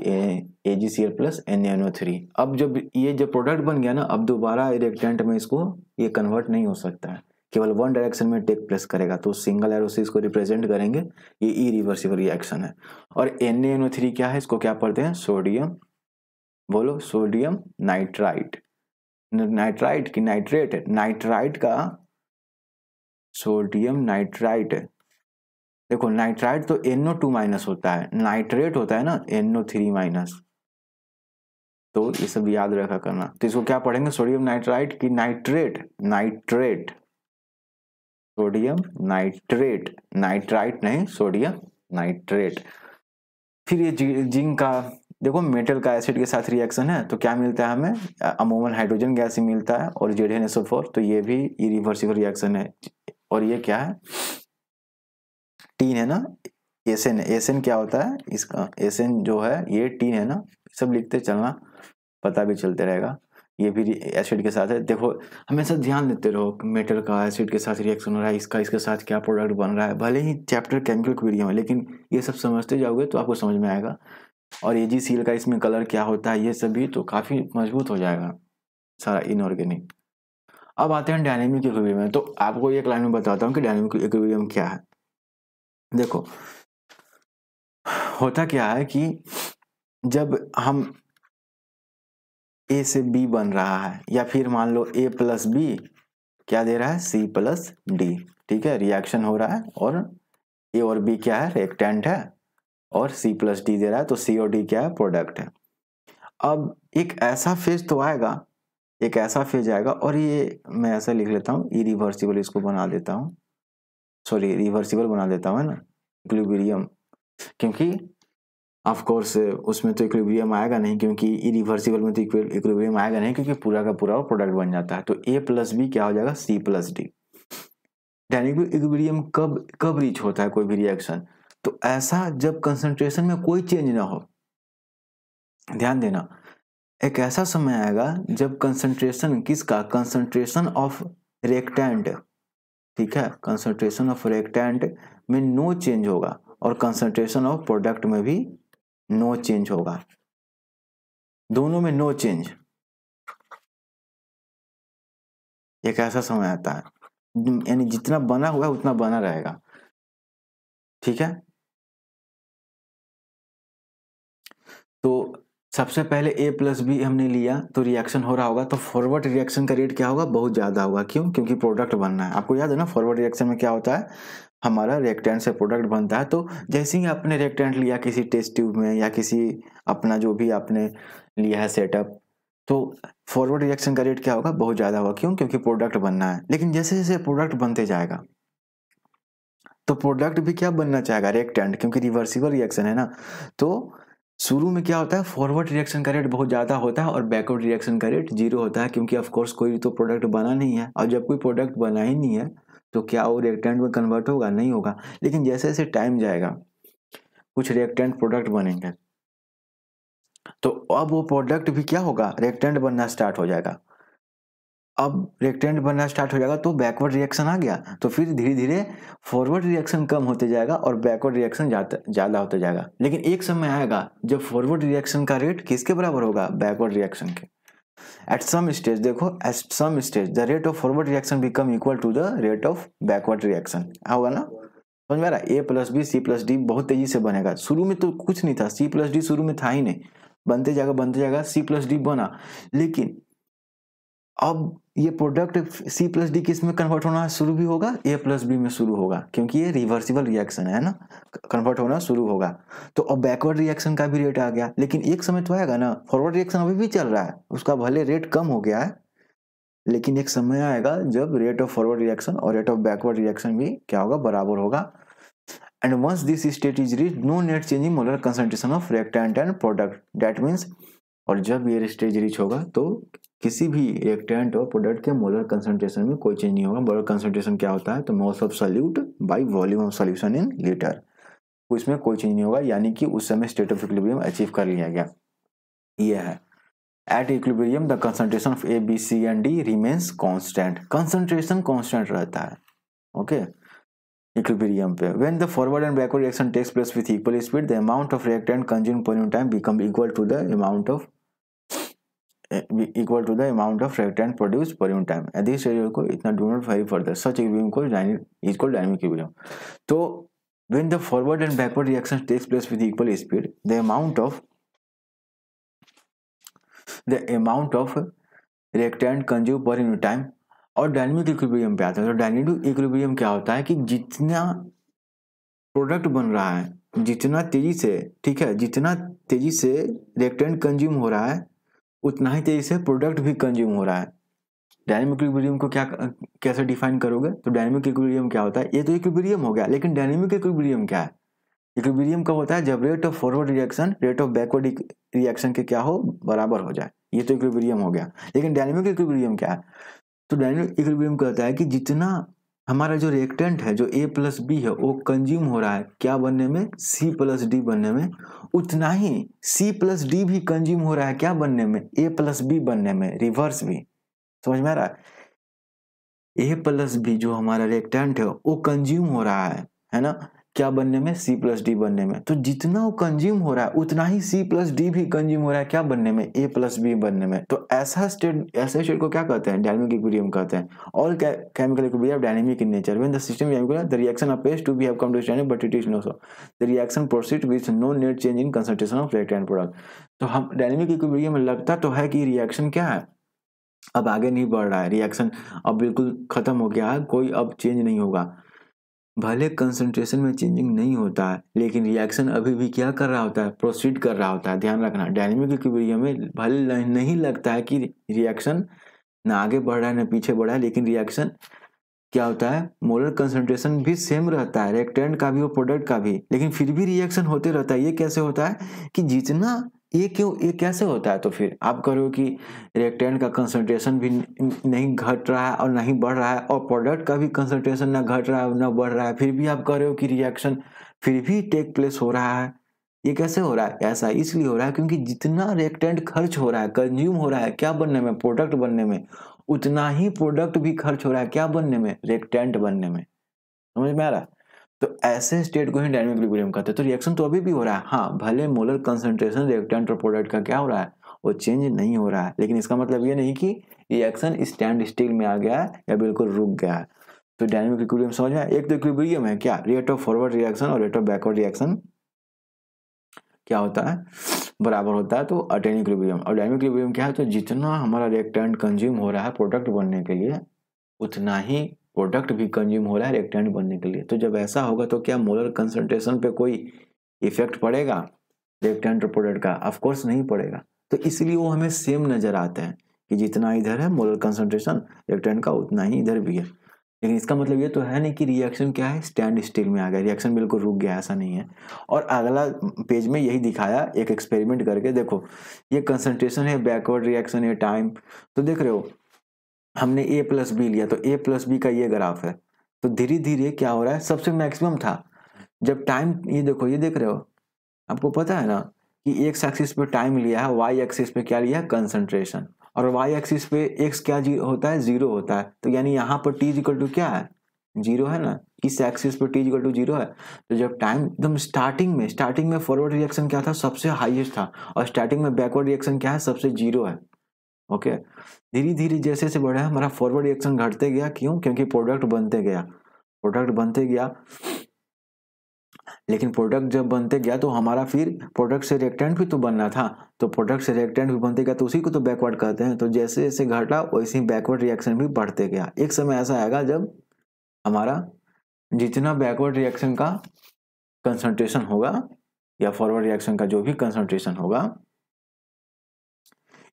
AgCl plus NaNO3। अब जब ये जब प्रोडक्ट बन गया ना, अब दोबारा रिएक्टेंट में इसको ये कन्वर्ट नहीं हो सकता है, केवल वन डायरेक्शन में टेक प्लेस करेगा, तो सिंगल एरो से इसको रिप्रेजेंट करेंगे, ये इरिवर्सिबल रिएक्शन है। और NaNO3 क्या है, इसको क्या पढ़ते हैं, सोडियम, बोलो सोडियम नाइट्राइट, नाइट्राइट की नाइट्रेट, नाइट्राइट का सोडियम नाइट्राइट। देखो नाइट्राइट तो NO2 माइनस होता है, नाइट्रेट होता है ना NO3 माइनस, तो ये सब याद रखा करना। तो इसको क्या पढ़ेंगे, सोडियम नाइट्राइट की nitrate, nitrate sodium nitrate, nitrite नहीं सोडियम नाइट्रेट। फिर ये जिंक का देखो मेटल का एसिड के साथ रिएक्शन है तो क्या मिलता है हमें, अमोनियम हाइड्रोजन गैस ही मिलता है और ZnSO4, तो ये भी इरिवर्सिबल रिएक्शन है। और ये क्या है, टीन है ना, एसएन, एसएन क्या होता है इसका, एसएन जो है ये टीन है ना, सब लिखते चलना, पता भी चलते रहेगा। ये भी एसिड के साथ है। देखो हमेशा ध्यान देते रहो, मेटल का एसिड के साथ रिएक्शन हो रहा है, इसका इसके साथ क्या प्रोडक्ट बन रहा है। भले ही चैप्टर केमिकल क्वेरियम है, लेकिन ये सब समझते जाओगे तो आपको समझ में आएगा। और AgCl का इसमें कलर क्या होता है, ये सभी तो काफी मजबूत हो जाएगा सारा इनऑर्गेनिक। अब आते हैं डायनेमिक इक्विलिब्रियम में, तो आपको एक लाइन में बताता हूँ कि डायनेमिक इक्विलिब्रियम क्या है। देखो होता क्या है कि जब हम A से B बन रहा है, या फिर मान लो A प्लस B क्या दे रहा है, C प्लस D, ठीक है, रिएक्शन हो रहा है और A और B क्या है, रिएक्टेंट है, और C प्लस D दे रहा है, तो C और D क्या है, प्रोडक्ट है। अब एक ऐसा फेज तो आएगा, एक ऐसा फेज आएगा, और ये मैं ऐसा लिख लेता हूँ, इरिवर्सिबल इसको बना देता हूँ, सॉरी रिवर्सिबल बना देता हूँ, है ना, इक्विलिब्रियम, क्योंकि ऑफ कोर्स उसमें तो इक्विलिब्रियम आएगा नहीं, क्योंकि इरिवर्सिबल में तो इक्विलिब्रियम आएगा नहीं, क्योंकि पूरा का पूरा प्रोडक्ट बन जाता है। तो A प्लस B क्या हो जाएगा, C plus D। Dynamic equilibrium कब रीच होता है कोई भी रिएक्शन, तो ऐसा जब कंसंट्रेशन में कोई चेंज ना हो। ध्यान देना, एक ऐसा समय आएगा जब कंसंट्रेशन किसका, कंसंट्रेशन ऑफ रिएक्टेंट, ठीक है, कंसंट्रेशन ऑफ रिएक्टेंट में नो चेंज होगा, और कंसंट्रेशन ऑफ प्रोडक्ट में भी नो चेंज होगा, दोनों में नो चेंज। एक ऐसा समय आता है, यानी जितना बना हुआ है उतना बना रहेगा, ठीक है। तो सबसे पहले A प्लस B हमने लिया तो रिएक्शन हो रहा होगा, तो फॉरवर्ड रिएक्शन का रेट क्या होगा, बहुत ज्यादा होगा। क्यों, क्योंकि प्रोडक्ट बनना है। आपको याद है ना, फॉरवर्ड रिएक्शन में क्या होता है, हमारा रिएक्टेंट से प्रोडक्ट बनता है। तो जैसे ही आपने रिएक्टेंट लिया किसी टेस्ट ट्यूब में, या किसी अपना जो भी आपने लिया है सेटअप, तो फॉरवर्ड रिएक्शन का रेट क्या होगा, बहुत ज्यादा होगा। क्यों, क्योंकि प्रोडक्ट बनना है। लेकिन जैसे जैसे प्रोडक्ट बनते जाएगा तो प्रोडक्ट भी क्या बनना चाहेगा, रिएक्टेंट, क्योंकि रिवर्सिबल रिएक्शन है ना। तो शुरू में क्या होता है, फॉरवर्ड रिएक्शन का रेट बहुत ज़्यादा होता है और बैकवर्ड रिएक्शन का रेट 0 होता है, क्योंकि ऑफ कोर्स कोई तो प्रोडक्ट बना नहीं है। और जब कोई प्रोडक्ट बना ही नहीं है तो क्या वो रिएक्टेंट में कन्वर्ट होगा, नहीं होगा। लेकिन जैसे जैसे टाइम जाएगा कुछ रिएक्टेंट प्रोडक्ट बनेंगे, तो अब वो प्रोडक्ट भी क्या होगा, रिएक्टेंट बनना स्टार्ट हो जाएगा। अब रिएक्टेंट बनना स्टार्ट हो जाएगा तो बैकवर्ड रिएक्शन आ गया, तो फिर धीरे धीरे फॉरवर्ड रिएक्शन कम होते जाएगा और बैकवर्ड रिएक्शन ज़्यादा होते जाएगा। लेकिन एक समय आएगा जब फॉरवर्ड रिएक्शन का रेट किसके बराबर होगा, बैकवर्ड रिएक्शन के। एट सम स्टेज, देखो at some stage the rate of forward reaction become equal to the rate of backward reaction. होगा ना, समझ में आ रहा है। A plus B C plus D बहुत तेजी से बनेगा। शुरू में तो कुछ नहीं था, C प्लस D शुरू में था ही नहीं, बनते जाएगा C+D बना, लेकिन अब ये प्रोडक्ट C+D किस में कन्वर्ट होना शुरू भी होगा, A+B में शुरू होगा, क्योंकि ये रिवर्सिबल रिएक्शन है ना, कन्वर्ट होना शुरू होगा। तो अब बैकवर्ड रिएक्शन का भी रेट आ गया, लेकिन एक समय तो आएगा ना, फॉरवर्ड रिएक्शन अभी भी चल रहा है, उसका भले रेट कम हो गया है, लेकिन एक समय आएगा जब रेट ऑफ फॉरवर्ड रिएक्शन और रेट ऑफ बैकवर्ड रिएक्शन भी क्या होगा, बराबर होगा। And once this state is reach, no net change in molar concentration of reactant and product, that means, और जब ये स्टेज रीच होगा तो किसी भी रिएक्टेंट और प्रोडक्ट के मोलर कंसंट्रेशन में कोई चेंज नहीं होगा। मोलर कंसंट्रेशन क्या होता है, तो moles of solute by volume of solution in litre, उसमें कोई चेंज नहीं होगा, यानी कि उस समय स्टेट ऑफ इक्विलिब्रियम अचीव कर लिया गया। ये है at equilibrium the concentration of A B C and D remains constant, concentration constant रहता है, ओके, इक्विलिब्रियम पे। When the forward and backward reaction takes place with equal speed, the amount of reactant consumed per unit time become equal to the amount of reactant produce per unit time. यदि शरीर को इतना do not vary further, such equilibrium को equal dynamic equilibrium. तो when the forward and backward reaction takes place with equal speed, the amount of reactant consume per unit time, और dynamic equilibrium पे आता है। तो डायनामिक इक्विलिब्रियम क्या होता है कि जितना प्रोडक्ट बन रहा है, जितना तेजी से, ठीक है, जितना तेजी से रिएक्टेंट कंज्यूम हो रहा है, उतना ही तेजी से प्रोडक्ट भी कंज्यूम हो रहा है। डायनामिक इक्विलिब्रियम को कैसे डिफाइन करोगे, तो डायनामिक इक्विलिब्रियम क्या होता है, ये तो इक्विलिब्रियम हो गया, लेकिन डायनामिक इक्विलिब्रियम क्या है, इक्विलिब्रियम कब होता है, जब rate of forward reaction rate of backward reaction के क्या हो, बराबर हो जाए, ये तो इक्विलिब्रियम हो गया। लेकिन डायनामिक इक्विलिब्रियम क्या है, तो डायनामिक इक्विलिब्रियम कहता है कि जितना हमारा जो रिएक्टेंट है, जो A+B है, वो कंज्यूम हो रहा है क्या बनने में, C+D बनने में, उतना ही C+D भी कंज्यूम हो रहा है क्या बनने में, A+B बनने में, रिवर्स भी। समझ में आ रहा है, A+B जो हमारा रिएक्टेंट है वो कंज्यूम हो रहा है ना, क्या बनने में, C+D बनने में। तो जितना वो कंज्यूम हो रहा है उतना ही C+D भी कंज्यूम हो रहा है क्या बनने में, A+B बनने में। तो ऐसे स्टेट को क्या कहते हैं, डायनामिक इक्विलिब्रियम कहते हैं। All chemical equilibrium dynamic in nature, when the system is equilibrium the reaction appears to be have come to standard but it is not so, the reaction proceed with no net change in concentration of reactant product. तो हम dynamic equilibrium में लगता तो है कि reaction क्या है, अब आगे नहीं बढ़ रहा है, रिएक्शन अब बिल्कुल खत्म हो गया है, कोई अब चेंज नहीं होगा। भले कंसंट्रेशन में चेंजिंग नहीं होता है, लेकिन रिएक्शन अभी भी क्या कर रहा होता है, प्रोसीड कर रहा होता है। ध्यान रखना, डायनामिक इक्विलिब्रियम में भले नहीं लगता है कि रिएक्शन ना आगे बढ़ रहा है ना पीछे बढ़ रहा है, लेकिन रिएक्शन क्या होता है, मोलर कंसंट्रेशन भी सेम रहता है, रिएक्टेंट का भी और प्रोडक्ट का भी, लेकिन फिर भी रिएक्शन होते रहता है। ये कैसे होता है कि जितना ये कैसे होता है, तो फिर आप करो कि रिएक्टेंट का कंसंट्रेशन भी नहीं घट रहा है और नहीं बढ़ रहा है, और प्रोडक्ट का भी कंसंट्रेशन ना घट रहा है ना बढ़ रहा है, फिर भी आप कर रहे हो कि रिएक्शन फिर भी टेक प्लेस हो रहा है। ये कैसे हो रहा है, ऐसा इसलिए हो रहा है क्योंकि जितना रिएक्टेंट खर्च हो रहा है, कंज्यूम हो रहा है क्या बनने में, प्रोडक्ट बनने में, उतना ही प्रोडक्ट भी खर्च हो रहा है क्या बनने में, रिएक्टेंट बनने में। समझ में आ रहा है, तो ऐसे स्टेट को ही डायनामिक इक्विलिब्रियम कहते हैं। तो रिएक्शन तो अभी भी हो रहा है, हाँ, भले मोलर कंसंट्रेशन रिएक्टेंट और प्रोडक्ट का क्या हो रहा है, वो चेंज नहीं हो रहा है, लेकिन इसका मतलब ये नहीं कि रिएक्शन स्टैंड स्टिल में आ गया है या बिल्कुल रुक गया है। तो डायनामिक इक्विलिब्रियम समझ में, एक तो इक्विलिब्रियम है क्या, रेट ऑफ फॉरवर्ड रिएक्शन और रेट ऑफ बैकवर्ड रिएक्शन क्या होता है, बराबर होता है, तो अटेन इक्विलिब्रियम। और डायनामिक इक्विलिब्रियम क्या है, तो जितना हमारा रिएक्टेंट कंज्यूम हो रहा है प्रोडक्ट बनने के लिए, उतना ही प्रोडक्ट भी कंज्यूम हो रहा है रिएक्टेंट बनने के लिए। तो जब ऐसा होगा तो क्या मोलर कंसंट्रेशन पे कोई इफेक्ट पड़ेगा रिएक्टेंट और प्रोडक्ट का, ऑफ कोर्स नहीं पड़ेगा। तो इसलिए वो हमें सेम नजर आते हैं कि जितना इधर है मोलर कंसंट्रेशन रिएक्टेंट का, उतना ही इधर भी है। लेकिन इसका मतलब ये तो है नहीं कि रिएक्शन क्या है, स्टैंड स्टिल में आ गया, रिएक्शन बिल्कुल रुक गया, ऐसा नहीं है। और अगला पेज में यही दिखाया एक एक्सपेरिमेंट करके, देखो ये कंसंट्रेशन है, बैकवर्ड रिएक्शन है, टाइम, तो देख रहे हो हमने A+B लिया, तो A+B का ये ग्राफ है। तो धीरे धीरे क्या हो रहा है, सबसे मैक्सिमम था जब टाइम, ये देखो, ये देख रहे हो, आपको पता है ना कि एक्स एक्सिस पे टाइम लिया है, वाई एक्सिस पे क्या लिया है, कंसंट्रेशन, और वाई एक्सिस पे एक्स क्या होता है, 0 होता है। तो यानी यहाँ पर T इक्वल टू क्या है, 0 है ना, इस एक्सिस पर T इक्वल टू 0 है। तो जब टाइम एकदम स्टार्टिंग में फॉरवर्ड रिएक्शन क्या था, सबसे हाईएस्ट था, और स्टार्टिंग में बैकवर्ड रिएक्शन क्या है, सबसे 0 है। ओके, धीरे धीरे जैसे जैसे बढ़ा हमारा फॉरवर्ड रिएक्शन घटते गया, क्यों, क्योंकि प्रोडक्ट बनते गया, लेकिन प्रोडक्ट जब बनते गया तो हमारा फिर प्रोडक्ट से रिएक्टेंट भी तो बनना था, तो प्रोडक्ट से रिएक्टेंट भी बनते गया तो उसी को तो बैकवर्ड कहते हैं। तो जैसे जैसे घटा वैसे ही बैकवर्ड रिएक्शन भी बढ़ते गया। एक समय ऐसा आएगा जब हमारा जितना बैकवर्ड रिएक्शन का कंसंट्रेशन होगा या फॉरवर्ड रिएक्शन का जो भी कंसंट्रेशन होगा,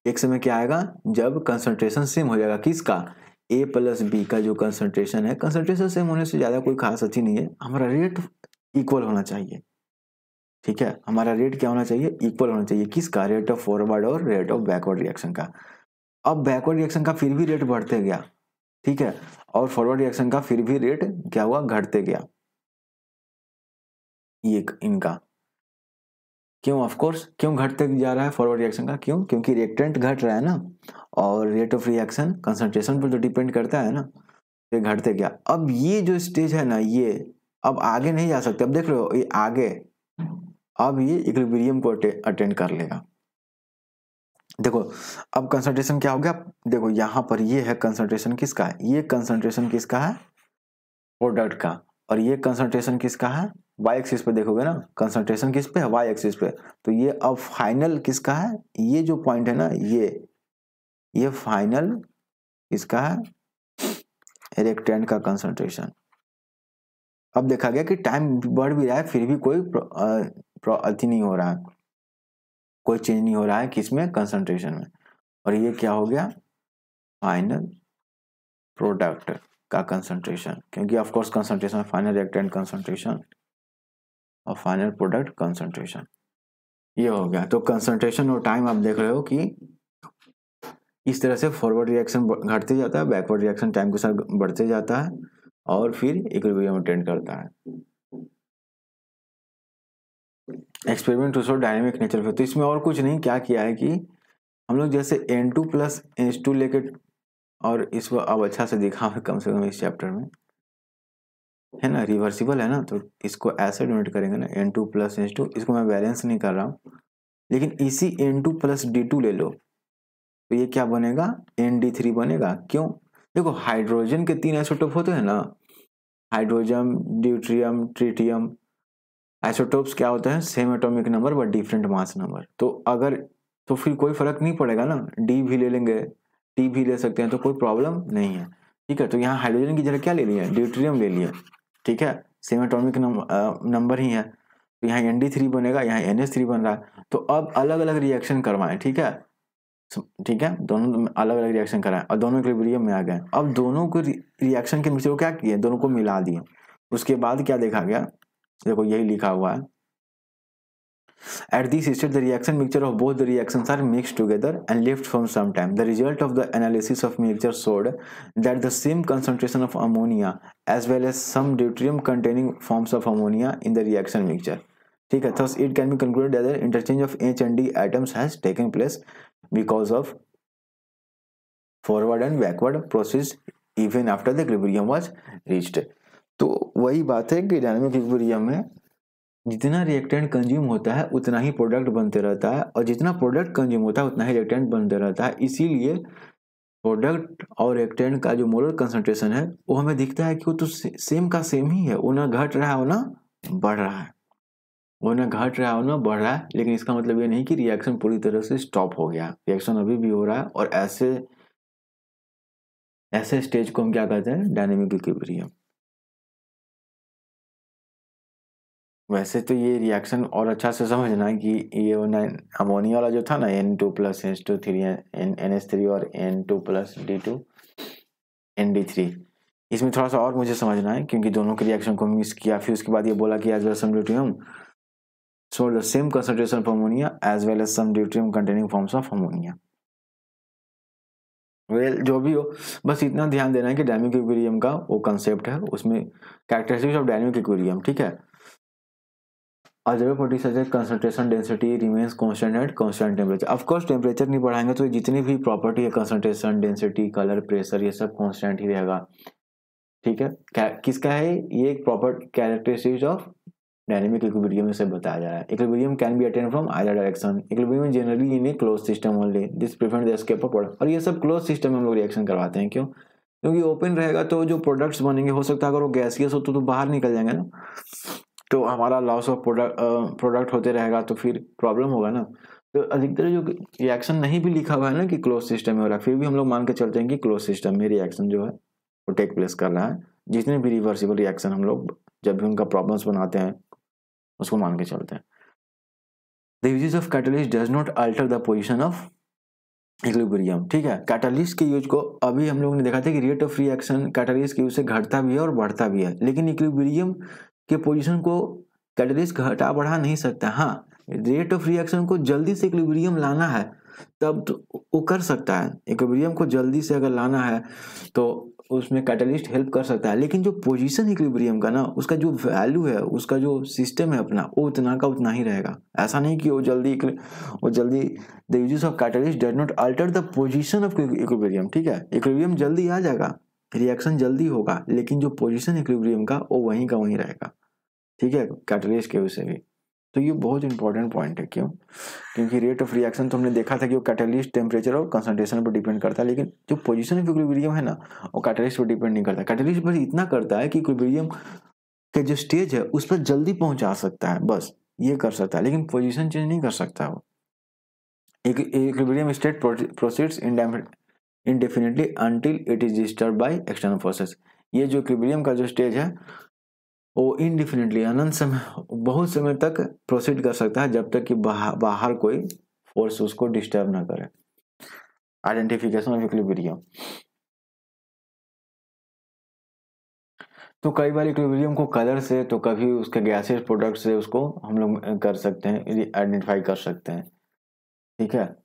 एक समय क्या आएगा जब कंसंट्रेशन सेम हो जाएगा। किसका? ए प्लस बी का जो कंसंट्रेशन है, कंसंट्रेशन सेम होने से ज्यादा कोई खास अच्छी नहीं है, हमारा रेट इक्वल होना चाहिए। ठीक है, हमारा रेट क्या होना चाहिए? इक्वल होना चाहिए। किसका? रेट ऑफ फॉरवर्ड और रेट ऑफ बैकवर्ड रिएक्शन का। अब बैकवर्ड रिएक्शन का फिर भी रेट बढ़ते गया, ठीक है, और फॉरवर्ड रिएक्शन का फिर भी रेट क्या हुआ? घटते गया। ये इनका क्यों? ऑफ कोर्स क्यों घटते जा रहा है फॉरवर्ड रिएक्शन का? क्यों? क्योंकि रिएक्टेंट घट रहा है ना, और रेट ऑफ रिएक्शन कंसंट्रेशन पर तो डिपेंड करता है ना, ये घटते गया। अब ये जो स्टेज है ना, ये अब आगे नहीं जा सकते। अब देख लो ये आगे, अब ये इक्विलिब्रियम को अटेंड कर लेगा। देखो अब कंसंट्रेशन क्या हो गया? देखो यहां पर ये है कंसंट्रेशन किसका है? ये कंसंट्रेशन किसका है? प्रोडक्ट का। और ये कंसंट्रेशन किसका है? वाई एक्सिस पे देखोगे ना, कंसंट्रेशन किस पे है? वाई एक्सिस पे। तो ये अब फाइनल किसका है? ये जो पॉइंट है ना, ये फाइनल इसका है, रिएक्टेंट का कंसंट्रेशन। अब देखा गया कि टाइम बढ़ भी रहा है फिर भी कोई अति नहीं हो रहा है, कोई चेंज नहीं हो रहा है किसमें? कंसंट्रेशन में। और ये क्या हो गया? फाइनल प्रोडक्ट का कंसंट्रेशन, क्योंकि of course concentration final reactant concentration और फाइनल प्रोडक्ट कंसंट्रेशन, ये हो गया। तो कंसंट्रेशन और टाइम आप देख रहे हो कि इस तरह से फॉरवर्ड रिएक्शन घटते जाता है, बैकवर्ड रिएक्शन टाइम के साथ बढ़ते जाता है, और फिर इक्विलिब्रियम अटेंड करता है। Experiment to show dynamic nature. तो इसमें और कुछ नहीं, क्या किया है कि हम लोग जैसे N2 प्लस H2 लेके, और इसको अब अच्छा से दिखा कम से कम इस चैप्टर में, है ना, रिवर्सिबल है ना, तो इसको ऐसे डोनेट करेंगे ना, N2 प्लस H2। इसको मैं बैलेंस नहीं कर रहा हूँ, लेकिन इसी N2 प्लस D2 ले लो तो ये क्या बनेगा? ND3 बनेगा। क्यों? देखो हाइड्रोजन के 3 आइसोटोप होते हैं ना, हाइड्रोजन, ड्यूट्रियम, ट्रिटियम। आइसोटोप्स क्या होते हैं? Same atomic number but different mass number. तो अगर तो फिर कोई फर्क नहीं पड़ेगा ना, डी भी ले लेंगे, टी भी ले सकते हैं, तो कोई प्रॉब्लम नहीं है। ठीक है, तो यहाँ हाइड्रोजन की जगह क्या ले लिया? ड्यूट्रियम ले लिया। ठीक है, सेम एटॉमिक नंबर ही है, तो यहाँ ND3 बनेगा, यहाँ NH3 बन रहा है। तो अब अलग अलग रिएक्शन करवाएं, ठीक है, ठीक है, दोनों अलग अलग रिएक्शन कराएं और दोनों इक्विलिब्रियम में आ गए। अब दोनों को रिएक्शन के मिक्सचर को क्या किए? दोनों को मिला दिए। उसके बाद क्या देखा गया? देखो यही लिखा हुआ है, at this stage the reaction mixture of both the reactions are mixed together and left for some time. The result of the analysis of mixture showed that the same concentration of ammonia as well as some deuterium containing forms of ammonia in the reaction mixture. ठीक है, thus it can be concluded that the interchange of H and D atoms has taken place because of forward and backward process even after the equilibrium was reached. तो वही बात है कि dynamic equilibrium में जितना reactant consume होता है उतना ही प्रोडक्ट बनते रहता है, और जितना प्रोडक्ट कंज्यूम होता है उतना ही रिएक्टेंट बनते रहता है। इसीलिए प्रोडक्ट और रिएक्टेंट का जो मोलर कंसंट्रेशन है वो हमें दिखता है कि वो तो सेम का सेम ही है, वो ना घट रहा है वो ना बढ़ रहा है, वो ना घट रहा है वो ना बढ़ रहा है। लेकिन इसका मतलब ये नहीं कि रिएक्शन पूरी तरह से स्टॉप हो गया, रिएक्शन अभी भी हो रहा है। और ऐसे स्टेज को हम क्या कहते हैं? Dynamic equilibrium. वैसे तो ये रिएक्शन और अच्छा से समझना है कि ये अमोनिया वाला जो था ना, N2 प्लस H2 NH3 और N2 प्लस D2 ND3, इसमें थोड़ा सा और मुझे समझना है क्योंकि दोनों के रिएक्शन को मिक्स किया, फिर उसके बाद ये बोला कि as well some deuterium so the same concentration of ammonia as well as some deuterium containing forms of ammonia. Well जो भी हो, बस इतना ध्यान देना है कि डायनेमिक इक्विलिब्रियम का वो कंसेप्ट है, उसमें कैरेक्टरिस्टिक्स ऑफ डायनेमिक इक्विलिब्रियम। ठीक है, Other properties such as concentration density remains constant at constant temperature. Of course temperature नहीं बढ़ाएंगे तो जितनी भी प्रॉपर्टी है कंसंट्रेशन, डेंसिटी, कलर, प्रेशर, ये सब कांस्टेंट ही रहेगा। ठीक है, किसका है ये? एक proper characteristics of dynamic equilibrium से बताया जा रहा है। Equilibrium can be attend from either direction. Equilibrium generally in A close system only, this prevent the escape of product. और ये सब क्लोज सिस्टम में हम लोग रिएक्शन करवाते हैं। क्यों? क्योंकि ओपन रहेगा तो जो प्रोडक्ट्स बनेंगे हो सकता है अगर वो गैसियस हो तो बाहर निकल जाएंगे ना, तो हमारा लॉस ऑफ प्रोडक्ट होते रहेगा, तो फिर प्रॉब्लम होगा ना। तो अधिकतर जो रिएक्शन नहीं भी लिखा हुआ है ना कि क्लोज सिस्टम में हो रहा है, फिर भी हम लोग मान के चलते हैं कि क्लोज सिस्टम में रिएक्शन जो है वो टेक प्लेस कर रहा है। जितने भी रिवर्सिबल रिएक्शन हम लोग जब भी उनका प्रॉब्लम्स बनाते हैं उसको मान के चलते हैं। The uses of catalyst does not alter the position of equilibrium. ठीक है, कैटलिस्ट के यूज को अभी हम लोगों ने देखा था कि रेट ऑफ रिएक्शन कैटलिस्ट के यूज से घटता भी है और बढ़ता भी है, लेकिन इक्विलिब्रियम के पोजीशन को कैटलिस्ट घटा बढ़ा नहीं सकता। हाँ, रेट ऑफ रिएक्शन को जल्दी से इक्विलिब्रियम लाना है तब तो वो कर सकता है। इक्विलिब्रियम को जल्दी से अगर लाना है तो उसमें कैटलिस्ट हेल्प कर सकता है, लेकिन जो पोजीशन इक्विलिब्रियम का ना, उसका जो वैल्यू है, उसका जो सिस्टम है अपना, वो उतना का उतना ही रहेगा। ऐसा नहीं कि वो जल्दी the uses of catalyst does not alter the position of equilibrium. ठीक है, इक्विलिब्रियम जल्दी आ जाएगा, रिएक्शन जल्दी होगा, लेकिन जो पोजीशन इक्विलिब्रियम का वो वहीं का वहीं रहेगा। ठीक है, कैटलिस्ट के वजह से भी। तो ये बहुत इंपॉर्टेंट पॉइंट है। क्यों? क्योंकि रेट ऑफ रिएक्शन तो हमने देखा था कि वो कैटलिस्ट टेम्परेचर और कंसंट्रेशन पर डिपेंड करता है, लेकिन जो पोजीशन ऑफ इक्विलिब्रियम है ना, वो कैटलिस्ट पर डिपेंड नहीं करता। कैटलिस्ट बस इतना करता है कि इक्विलिब्रियम के जो स्टेज है उस पर जल्दी पहुंचा सकता है, बस ये कर सकता है, लेकिन पोजीशन चेंज नहीं कर सकता। वो equilibrium state proceeds indefinitely until it is disturbed by external forces। ये जो इक्विलिब्रियम का जो स्टेज है वो इनडिफिनिटली अनंत समय, बहुत समय तक प्रोसीड कर सकता है, जब तक कि बाहर कोई फोर्स उसको डिस्टर्ब ना करे। Identification of equilibrium. तो कई बार इक्विलिब्रियम को कलर से, तो कभी उसके गैसेस प्रोडक्ट से उसको हम लोग कर सकते हैं, आइडेंटिफाई कर सकते हैं। ठीक है,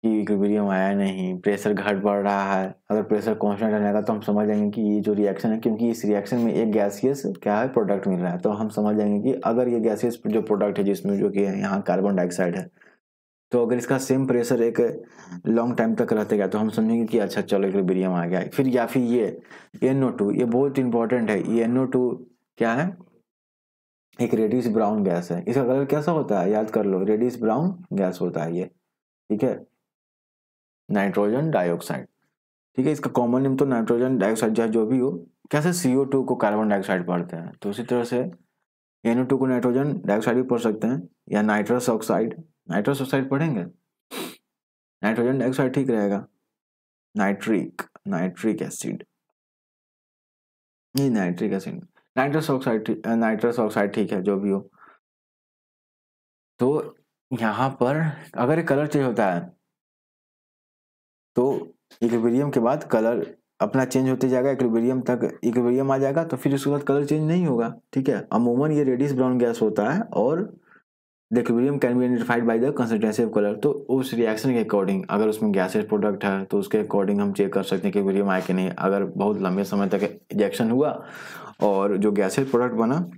कि इक्विलिब्रियम आया नहीं, प्रेशर घट बढ़ रहा है। अगर प्रेशर कांस्टेंट रहेगा तो हम समझ जाएंगे कि ये जो रिएक्शन है, क्योंकि इस रिएक्शन में एक गैसियस क्या है प्रोडक्ट मिल रहा है, तो हम समझ जाएंगे कि अगर ये गैसियस जो प्रोडक्ट है, जिसमें जो कि यहाँ कार्बन डाइऑक्साइड है, तो अगर इसका सेम प्रेशर एक लॉन्ग टाइम तक रहते गया तो हम समझेंगे कि अच्छा चलो इक्विलिब्रियम आ गया। फिर या फिर ये NO2, ये बहुत इंपॉर्टेंट है। ये NO2 क्या है? एक रेडिश ब्राउन गैस है। इसका कलर कैसा होता है? याद कर लो, रेडिश ब्राउन गैस होता है ये। ठीक है, नाइट्रोजन डाइऑक्साइड। ठीक है, इसका कॉमन नेम तो नाइट्रोजन डाइऑक्साइड चाहे जो भी हो। कैसे CO2 को कार्बन डाइऑक्साइड पढ़ते हैं, तो उसी तरह से NO2 को नाइट्रोजन डाइऑक्साइड भी पढ़ सकते हैं, या नाइट्रस ऑक्साइड पढ़ेंगे। नाइट्रोजन डाइऑक्साइड ठीक रहेगा। नाइट्रिक एसिड, नहीं नाइट्रिक एसिड, नाइट्रस ऑक्साइड ठीक है, जो भी हो। तो यहाँ पर अगर कलर चेंज होता है तो इक्विलिब्रियम के बाद कलर अपना चेंज होते जाएगा, इक्विलिब्रियम आ जाएगा, तो फिर उसके बाद कलर चेंज नहीं होगा। ठीक है, अमूमन ये रेडिश ब्राउन गैस होता है, और the equilibrium can be identified by the consistency of colour. तो उस रिएक्शन के अकॉर्डिंग, अगर उसमें गैसेस प्रोडक्ट है तो उसके अकॉर्डिंग हम चेक कर सकते हैं कि इक्विलिब्रियम आया कि नहीं। अगर बहुत लंबे समय तक रिएक्शन हुआ और जो गैसेस प्रोडक्ट बना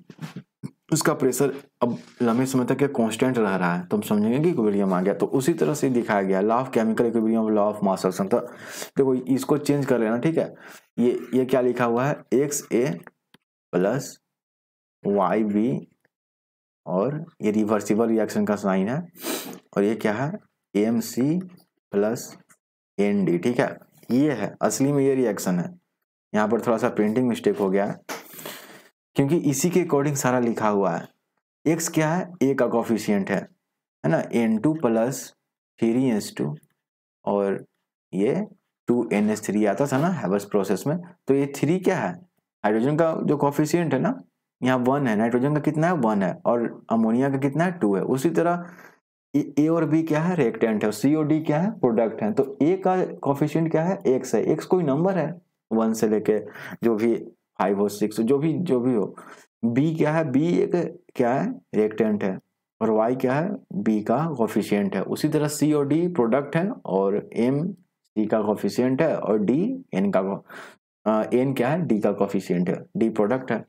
उसका प्रेशर अब लंबे समय तक कांस्टेंट रह रहा है, तो हम समझेंगे कि इक्विलिब्रियम आ गया। तो उसी तरह से दिखाया गया law of chemical equilibrium, law of mass action. तो देखो इसको चेंज कर लेना। ठीक है, ये क्या लिखा हुआ है? XA प्लस YB, और ये रिवर्सिबल रिएक्शन का साइन है, और ये क्या है? MC plus ND। ठीक है, ये है असली में ये रिएक्शन है। यहाँ पर थोड़ा सा प्रिंटिंग मिस्टेक हो गया है, क्योंकि इसी के अकॉर्डिंग सारा लिखा हुआ है। X क्या है? A का कोफिशिएंट है ना, N2 प्लस 3H2, और ये 2NH3 आता था ना हैबर्स प्रोसेस में। तो ये 3 क्या है? हाइड्रोजन का जो कोफिशिएंट है ना, यहाँ 1 है, नाइट्रोजन का कितना है? 1 है, और अमोनिया का कितना है? 2 है। उसी तरह A और B क्या है? रिएक्टेंट है, और C और D क्या है? प्रोडक्ट है। तो A का कोफिशिएंट क्या है? X है। X कोई नंबर है 1 से लेके जो भी 5 हो 6 जो भी हो। B क्या है? B एक क्या है? रिएक्टेंट है, और Y क्या है? B का कोफिशिएंट है। उसी तरह C और D प्रोडक्ट है, और M C का कोफिशिएंट है, और D N क्या है? D का कोफिशिएंट है, D प्रोडक्ट है।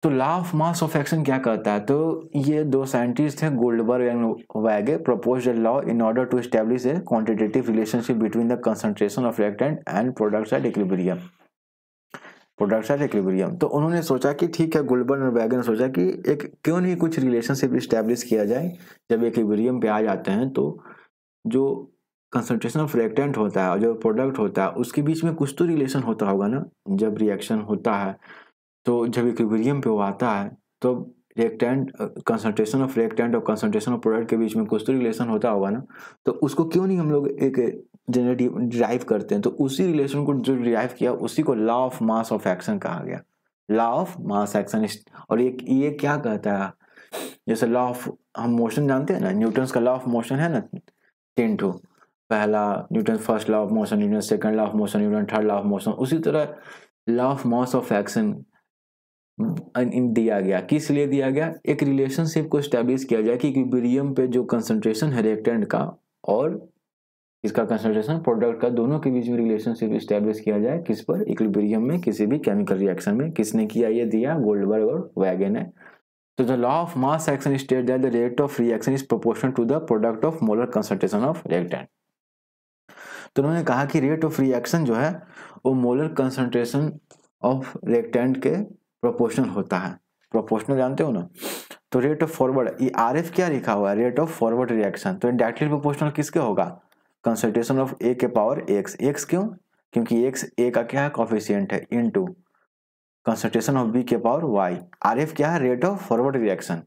तो law of mass of action क्या कहता है? तो ये दो साइंटिस्ट हैं, Goldberg and Waage, proposed a law in order to establish a quantitative relationship between the concentration of reactant and products at equilibrium. तो उन्होंने सोचा कि ठीक है, गोल्डबर्ग और वैगे ने सोचा कि एक क्यों नहीं कुछ रिलेशनशिप इस्टेब्लिश किया जाए। जब इक्विलिब्रियम पे आ जाते हैं तो जो कंसंट्रेशन ऑफ रिएक्टेंट होता है और जो प्रोडक्ट होता है उसके बीच में कुछ तो रिलेशन होता होगा ना। जब रिएक्शन होता है तो जब इक्विलिब्रियम पे वो आता है तो रिएक्टेंट कंसंट्रेशन ऑफ रिएक्टेंट और कंसंट्रेशन ऑफ प्रोडक्ट के बीच में कुछ तो रिलेशन होता होगा ना, तो उसको क्यों नहीं हम लोग एक जनरेटिव डिराइव करते हैं। तो उसी रिलेशन को जो डिराइव किया उसी को law of mass of action कहा गया, लॉ ऑफ मास एक्शन। और ये क्या कहता है, जैसे लॉ ऑफ हम मोशन जानते हैं ना, न्यूटन्स का लॉ ऑफ मोशन है ना 3 ठो, पहला Newton first law of motion, Newton second law of motion, Newton third law of motion. उसी तरह law of mass of action दिया गया, किस लिए दिया गया, एक रिलेशनशिप को स्टैब्लिश किया जाए कि इक्विलिब्रियम पे जो कंसंट्रेशन है रिएक्टेंट का और इसका कंसंट्रेशन प्रोडक्ट का, दोनों के बीच में रिलेशनशिप स्टैब्लिश किया जाए, किस पर, इक्विलिब्रियम में किसी भी केमिकल रिएक्शन में। किसने किया, ये दिया गोल्डबर्ग और वैगन ने। तो the law of mass action state that the rate of reaction is proportional to the product of molar concentration of reactant. तो उन्होंने कहा कि रेट ऑफ रिएक्शन जो है वो मोलर कंसंट्रेशन ऑफ रिएक्टेंट के प्रोपोर्शनल होता है। प्रोपोर्शनल जानते हो ना, तो रेट ऑफ फॉरवर्ड, ये आरएफ क्या लिखा हुआ है, रेट ऑफ फॉरवर्ड रिएक्शन, तो डायरेक्टली प्रोपोर्शनल किसके होगा, कंसंट्रेशन ऑफ ए के पावर एक्स। एक्स क्यों, क्योंकि एक्स ए का क्या है, कोफिशिएंट है, इनटू कंसंट्रेशन ऑफ बी के पावर वाई। आरएफ क्या है, रेट ऑफ फॉरवर्ड रिएक्शन।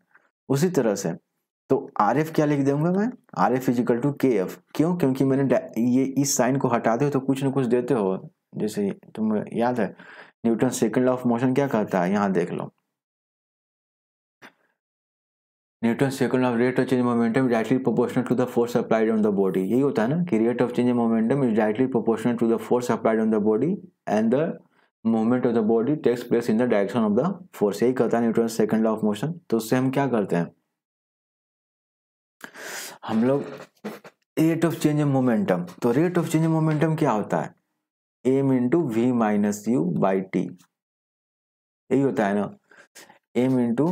उसी तरह से तो आरएफ क्या लिख दूंगा मैं, आरएफ इज इक्वल टू के एफ। क्यों, क्योंकि मैंने ये इस साइन को हटाते हो तो कुछ न कुछ देते हो, जैसे तुम्हें याद है Newton second law of motion क्या कहता है, यहां देख लो, Newton second law of rate of change momentum directly proportional to the force applied on the body. यही होता है ना कि rate of change momentum is directly proportional to the force applied on the body and the movement of the body takes place in the direction of the force. यही कहता है Newton second law of motion. तो उससे हम क्या करते हैं, हम लोग रेट ऑफ चेंज मोमेंटम, तो रेट ऑफ चेंज मोमेंटम क्या होता है, M into V minus U by T. यही होता है ना, M into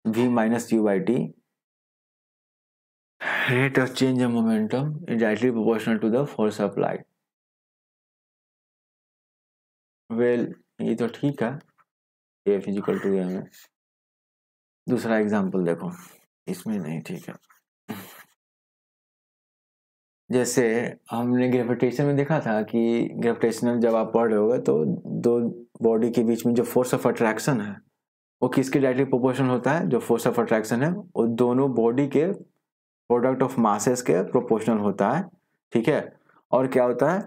V minus U by T. Rate of change of momentum is directly proportional to the force applied. Well ये तो ठीक है, ए फिजिकल टू एम है। दूसरा एग्जांपल देखो, इसमें नहीं ठीक है। जैसे हमने ग्रेविटेशन में देखा था कि ग्रेविटेशनल जब आप पढ़ रहे होगे तो दो बॉडी के बीच में जो फोर्स ऑफ अट्रैक्शन है वो किसके डायरेक्टली प्रोपोर्शनल होता है, जो फोर्स ऑफ अट्रैक्शन है वो दोनों बॉडी के प्रोडक्ट ऑफ मासेस के प्रोपोर्शनल होता है, ठीक है। और क्या होता है,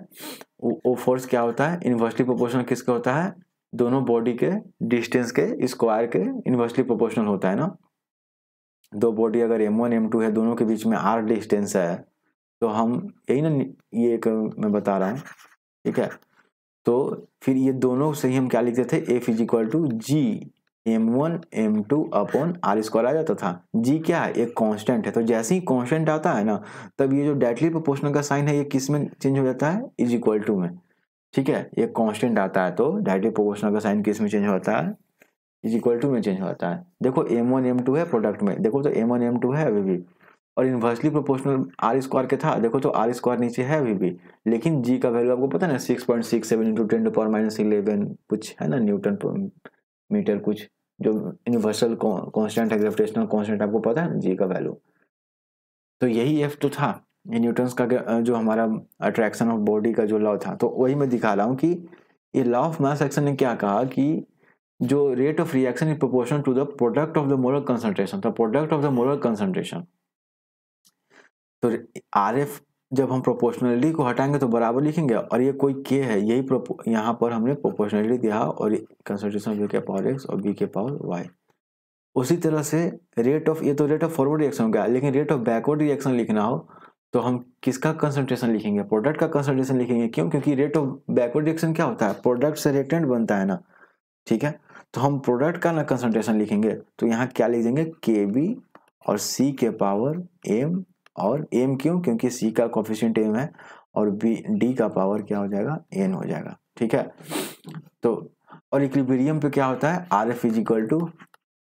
वो फोर्स क्या होता है, इनवर्सली प्रोपोर्शनल किसके होता है, दोनों बॉडी के डिस्टेंस के स्क्वायर के इनवर्सली प्रोपोर्शनल होता है ना। दो बॉडी अगर m1 m2 है, दोनों के बीच में r डिस्टेंस है, तो हम यही ना, ये एक मैं बता रहा हूँ, ठीक है। तो फिर ये दोनों से ही हम क्या लिखते थे, F is equal to G m1 m2 upon R square आ जाता था। जी क्या है, एक कांस्टेंट है, तो जैसे ही कांस्टेंट आता है ना, तब ये जो डायरेक्टली प्रोपोर्शनल का साइन है ये किस में चेंज हो जाता है, इज इक्वल टू में, ठीक है। ये कांस्टेंट आता है तो डायरेक्टली प्रोपोर्शनल का साइन किस में चेंज होता है, इज इक्वल टू में चेंज होता है। देखो m1 m2 है प्रोडक्ट में, देखो तो m1 m2 है अभी भी, और इनवर्सली प्रोपोर्शनल आर स्क्वायर के था, देखो तो आर स्क्वायर नीचे है अभी भी, लेकिन जी का वैल्यू आपको पता है ना 6.67 इंटू 10⁻11 कुछ है ना न्यूटन पर मीटर, कुछ जो यूनिवर्सल कांस्टेंट है, ग्रेविटेशनल कांस्टेंट आपको पता है ना जी का वैल्यू। तो यही एफ तो था, ये न्यूटन्स का जो हमारा अट्रैक्शन ऑफ बॉडी का जो लॉ था। तो वही मैं दिखा रहा हूँ कि ये लॉ ऑफ मास एक्शन ने क्या कहा कि जो rate of reaction is proportional to the product of the molar concentration, the product of the molar concentration. तो आर एफ जब हम प्रोपोर्शनलिटी को हटाएंगे तो बराबर लिखेंगे, और ये कोई के है, यही यहाँ पर हमने प्रोपोर्शनलिटी दिया, और कंसंट्रेशन बी के पावर एक्स और बी के पावर वाई। उसी तरह से रेट ऑफ, ये तो रेट ऑफ फॉरवर्ड रिएक्शन हो गया, लेकिन रेट ऑफ बैकवर्ड रिएक्शन लिखना हो तो हम किसका कंसंट्रेशन लिखेंगे, प्रोडक्ट का कंसंट्रेशन लिखेंगे। क्यों, क्योंकि रेट ऑफ बैकवर्ड रिएक्शन क्या होता है, प्रोडक्ट से रिएक्टेंट बनता है ना, ठीक है। तो हम प्रोडक्ट का ना कंसंट्रेशन लिखेंगे, तो यहाँ क्या लिख देंगे, के बी और सी के पावर एम, और एम क्यों, क्योंकि सी का कोफिशिएंट एम है, और बी डी का पावर क्या हो जाएगा, एन हो जाएगा, ठीक है। तो और इक्विलिब्रियम पे क्या होता है, R F is equal to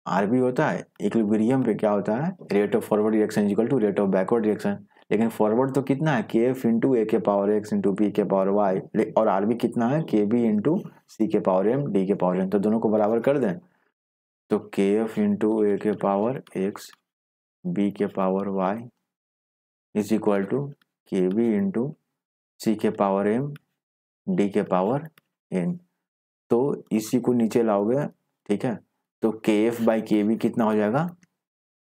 R B होता है। इक्विलिब्रियम पे क्या होता है, rate of forward reaction is equal to rate of backward reaction. लेकिन फॉरवर्ड तो कितना है, के एफ इंटू ए के पावर एक्स इंटू बी के पावर वाई, और आर बी कितना है, के बी इंटू सी के पावर एम डी के पावर एन। तो दोनों को बराबर कर दें, तो के एफ इंटू ए के पावर एक्स बी के power Y is equal to K B into C के पावर एम डी के पावर एन। तो इसी को नीचे लाओगे, ठीक है, तो KF बाई KB कितना हो जाएगा,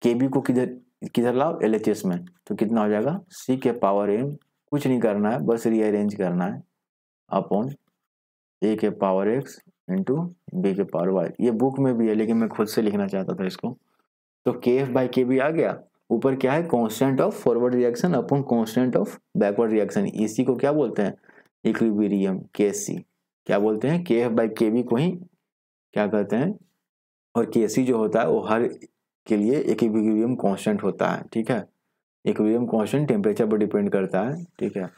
KB को किधर किधर लाओ, LHS में, तो कितना हो जाएगा C के पावर m, कुछ नहीं करना है बस रीअरेंज करना है, अपॉन A के पावर x इंटू B के पावर y। ये बुक में भी है लेकिन मैं खुद से लिखना चाहता था इसको। तो KF बाई KB आ गया, ऊपर क्या है constant of forward reaction upon constant of backward reaction, इसी को क्या बोलते हैं इक्विलिब्रियम, KC। क्या बोलते हैं, KF बाई KB को ही क्या कहते हैं, और KC जो होता है वो हर के लिए इक्विलिब्रियम कांस्टेंट होता है। ठीक है, इक्विलिब्रियम कांस्टेंट टेम्परेचर पर डिपेंड करता है। ठीक है,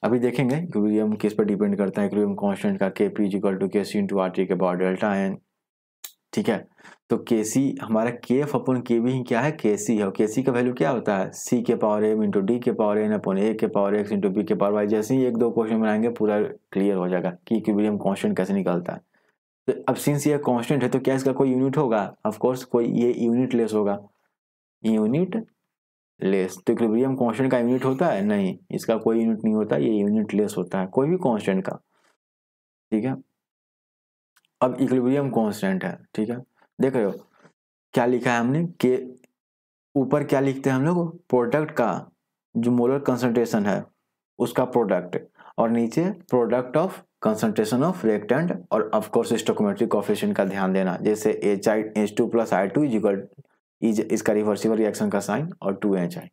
अभी देखेंगे इक्विलिब्रियम किस पर डिपेंड करता है, इक्विलिब्रियम कांस्टेंट का Kp = KC × RT के पावर डेल्टा n। ठीक है, तो KC हमारा KF अपॉन KB ही क्या है, KC है, और KC का वैल्यू क्या होता है C के पावर m इंटू D के पावर n अपॉन A के पावर x इंटू B के पावर y। जैसे ही एक दो क्वेश्चन बनाएंगे पूरा क्लियर हो जाएगा कि इक्विलिब्रियम कांस्टेंट कैसे निकलता है। तो अब सिंस ये कांस्टेंट है तो क्या इसका कोई यूनिट होगा, ऑफ कोर्स कोई ये यूनिट लेस होगा, यूनिट लेस। तो इक्विलिब्रियम कांस्टेंट का यूनिट होता है, नहीं इसका कोई यूनिट नहीं होता, ये यूनिट लेस होता है कोई भी कांस्टेंट का। ठीक है, अब इक्विलिब्रियम कांस्टेंट है। ठीक है, देख रहे हो क्या लिखा है हमने, के ऊपर क्या लिखते हैं हम लोग, प्रोडक्ट का जो मोलर कंसंट्रेशन है उसका प्रोडक्ट, और नीचे product of concentration of reactant, और ऑफ कोर्स स्टोइकोमेट्रिक कोएफिशिएंट का ध्यान देना, जैसे H2 + I2 इसका रिवर्सिबल रिएक्शन का साइन और 2HI।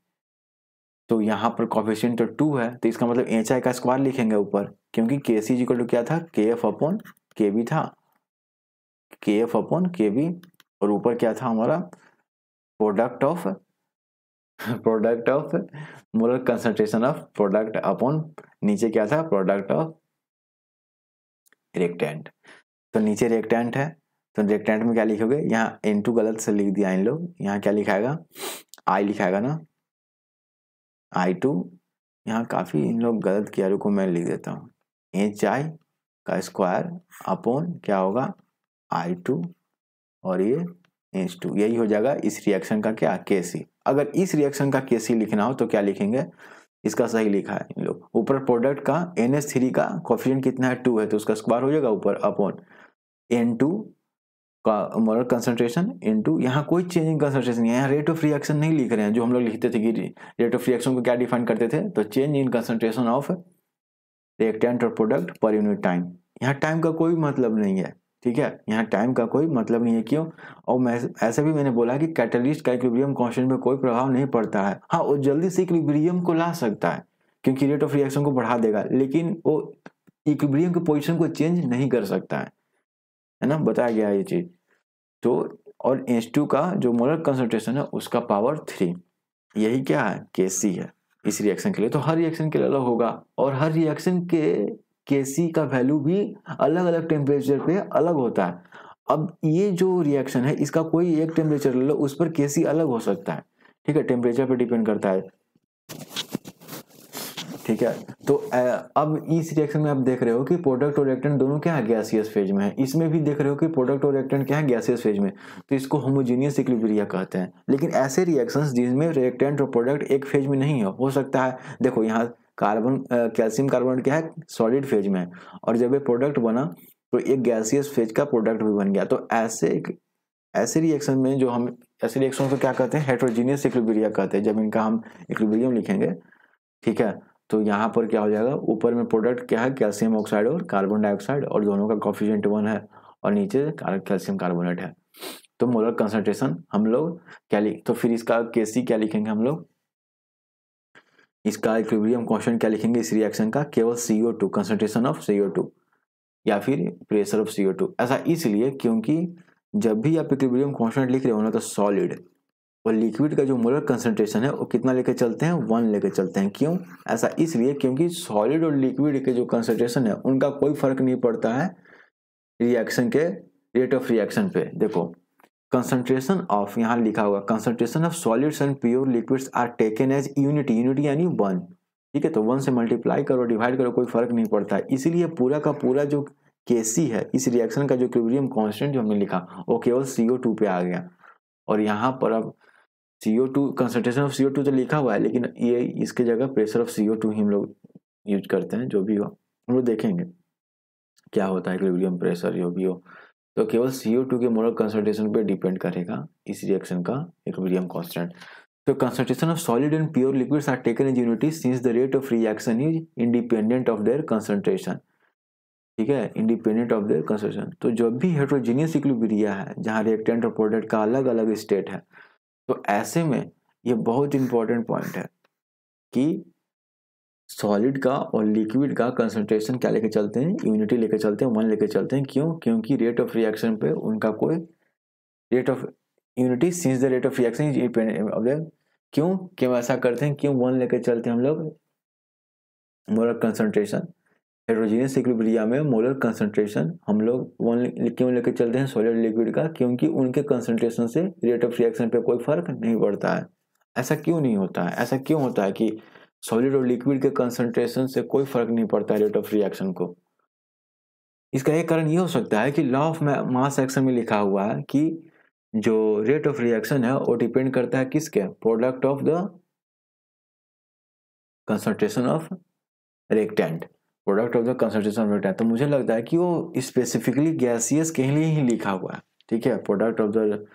तो यहाँ पर कोएफिशिएंट तो 2 है तो इसका मतलब HI का स्क्वायर लिखेंगे ऊपर, क्योंकि KC = क्या था, KF अपॉन KB था, KF अपॉन KB, और ऊपर क्या था हमारा product of molar concentration of product upon नीचे क्या था प्रोडक्ट ऑफ रिएक्टेंट। तो नीचे रिएक्टेंट है तो रिएक्टेंट में क्या लिखोगे, यहाँ N2 गलत से लिख दिया इन लोग, यहाँ क्या लिखाएगा I लिखाएगा ना, I2, यहाँ काफी इन लोग गलत किया, रुको मैं लिख देता हूँ, HI का स्क्वायर अपॉन क्या होगा I2 और ये H2, यही हो जाएगा इस रिएक्शन का क्या KC। अगर इस रिएक्शन का KC लिखना हो तो क्या लिखेंगे, इसका सही लिखा है इन लोग, ऊपर प्रोडक्ट का NH3 का कोएफिशिएंट कितना है 2 है तो उसका स्क्वायर हो जाएगा ऊपर अपॉन N2 का मोलर कंसंट्रेशन इनटू, यहाँ कोई चेंज इन कंसंट्रेशन नहीं है, यहाँ रेट ऑफ रिएक्शन नहीं लिख रहे हैं जो हम लोग लिखते थे कि रेट ऑफ रिएक्शन को क्या डिफाइन करते थे, तो change in concentration of reactant और प्रोडक्ट पर यूनिट टाइम। यहाँ टाइम का कोई मतलब नहीं है। ठीक है, यहाँ टाइम का कोई मतलब नहीं है, क्यों, और मैं ऐसे भी मैंने बोला कि कैटलिस्ट का इक्विलिब्रियम कांस्टेंट में कोई प्रभाव नहीं पड़ता है। हाँ, वो जल्दी से इक्विलिब्रियम को ला सकता है क्योंकि रेट ऑफ रिएक्शन को बढ़ा देगा, लेकिन वो इक्विलिब्रियम की पोजीशन को चेंज नहीं कर सकता है ना, बताया गया ये चीज। तो और H2 का जो मोलर कंसंट्रेशन है उसका पावर 3, यही क्या है KC है इस रिएक्शन के लिए। तो हर रिएक्शन के लिए अलग होगा और हर रिएक्शन के KC का वैल्यू भी अलग अलग टेम्परेचर पे अलग होता है। अब ये जो रिएक्शन है इसका कोई एक टेम्परेचर ले लो, उस पर KC अलग हो सकता है। ठीक है, टेम्परेचर पे डिपेंड करता है। ठीक है, तो अब इस रिएक्शन में आप देख रहे हो कि प्रोडक्ट और रिएक्टेंट दोनों क्या है गैसियस फेज में है, इसमें भी देख रहे हो कि प्रोडक्ट और रिएक्टेंट क्या है गैसियस फेज में, तो इसको होमोजेनियस इक्विलिब्रिया कहते हैं। लेकिन ऐसे रिएक्शंस जिसमें रिएक्टेंट और प्रोडक्ट एक फेज में नहीं हो सकता है, देखो यहाँ कार्बन कैल्शियम कार्बोनेट क्या है सॉलिड फेज में है, और जब ये प्रोडक्ट बना तो एक गैसियस फेज का प्रोडक्ट भी बन गया। तो ऐसे रिएक्शन में जो हम ऐसे रिएक्शन को क्या कहते हैं हेटेरोजेनियस इक्विलिब्रिया कहते हैं, जब इनका हम इक्विलिब्रियम लिखेंगे। ठीक है, तो यहाँ पर क्या हो जाएगा, ऊपर में प्रोडक्ट क्या है कैल्शियम ऑक्साइड और कार्बन डाइऑक्साइड, और दोनों का कोएफिशिएंट 1 है, और नीचे कैल्शियम कार्बोनेट है। तो मोलर कंसंट्रेशन हम लोग क्या तो फिर इसका KC क्या लिखेंगे हम लोग, इसका इक्विलिब्रियम कांस्टेंट क्या लिखेंगे इस रिएक्शन का, केवल CO2 कंसंट्रेशन ऑफ CO2 या फिर प्रेशर ऑफ CO2। ऐसा इसलिए क्योंकि जब भी आप इक्विलिब्रियम कांस्टेंट लिख रहे हो ना तो सॉलिड और लिक्विड का जो मोलर कंसंट्रेशन है वो कितना लेके चलते हैं 1 लेके चलते हैं। क्यों, ऐसा इसलिए क्योंकि सॉलिड और लिक्विड के जो कंसंट्रेशन है उनका कोई फर्क नहीं पड़ता है रिएक्शन के रेट ऑफ रिएक्शन पे। देखो कंसंट्रेशन ऑफ, यहाँ लिखा हुआ concentration of solids and pure liquids are taken as unit, unit यानी 1। ठीक है, तो 1 से मल्टीप्लाई करो डिवाइड करो कोई फर्क नहीं पड़ता है। इसीलिए पूरा का पूरा जो KC है इस रिएक्शन का जो इक्विलिब्रियम कांस्टेंट जो हमने लिखा वो केवल CO2 पे आ गया। और यहाँ पर अब CO2 कंसंट्रेशन ऑफ CO2 तो लिखा हुआ है, लेकिन ये इसके जगह प्रेशर ऑफ CO2 ही हम लोग यूज करते हैं। जो भी हो हम लोग देखेंगे क्या होता है इक्विलिब्रियम प्रेशर जो भी हो। तो केवल CO2 के मोलर कंसंट्रेशन पे डिपेंड करेगा इस रिएक्शन का इक्विलिब्रियम कांस्टेंट। तो concentration of solid and pure liquids are taken as unity since the rate of reaction is independent of their concentration। ठीक है, इंडिपेंडेंट ऑफ देयर कंसंट्रेशन। तो जब भी हेट्रोजीनियस इक्विलिब्रिया है जहाँ रिएक्टेंट और प्रोडक्ट का अलग अलग स्टेट है, तो ऐसे में ये बहुत इंपॉर्टेंट पॉइंट है कि सॉलिड का और लिक्विड का कंसंट्रेशन क्या लेके चलते हैं, यूनिटी लेके चलते हैं, 1 लेके चलते हैं। क्यों? क्योंकि रेट ऑफ रिएक्शन पे उनका कोई rate of unity since the rate of reaction is independent of there. क्यों ऐसा करते हैं? क्यों 1 लेके चलते हैं हम लोग? मोलर कंसंट्रेशन हेट्रोजीनियस इक्विलिब्रिया में मोलर कंसंट्रेशन हम लोग 1 क्यों लेके चलते हैं सॉलिड लिक्विड का? क्योंकि उनके कंसंट्रेशन से रेट ऑफ रिएक्शन पे कोई फर्क नहीं पड़ता है। ऐसा क्यों नहीं होता है? ऐसा क्यों होता है कि सॉलिड और लिक्विड के कंसंट्रेशन से कोई फर्क नहीं पड़ता है रेट ऑफ रिएक्शन को? इसका एक कारण ये हो सकता है कि लॉ ऑफ मास सेक्शन में लिखा हुआ है कि जो रेट ऑफ रिएक्शन है वो डिपेंड करता है किसके? Product of the concentration of reactant, product of the concentration of reactant. तो मुझे लगता है कि वो स्पेसिफिकली गैसियस के लिए ही लिखा हुआ है। ठीक है, प्रोडक्ट ऑफ द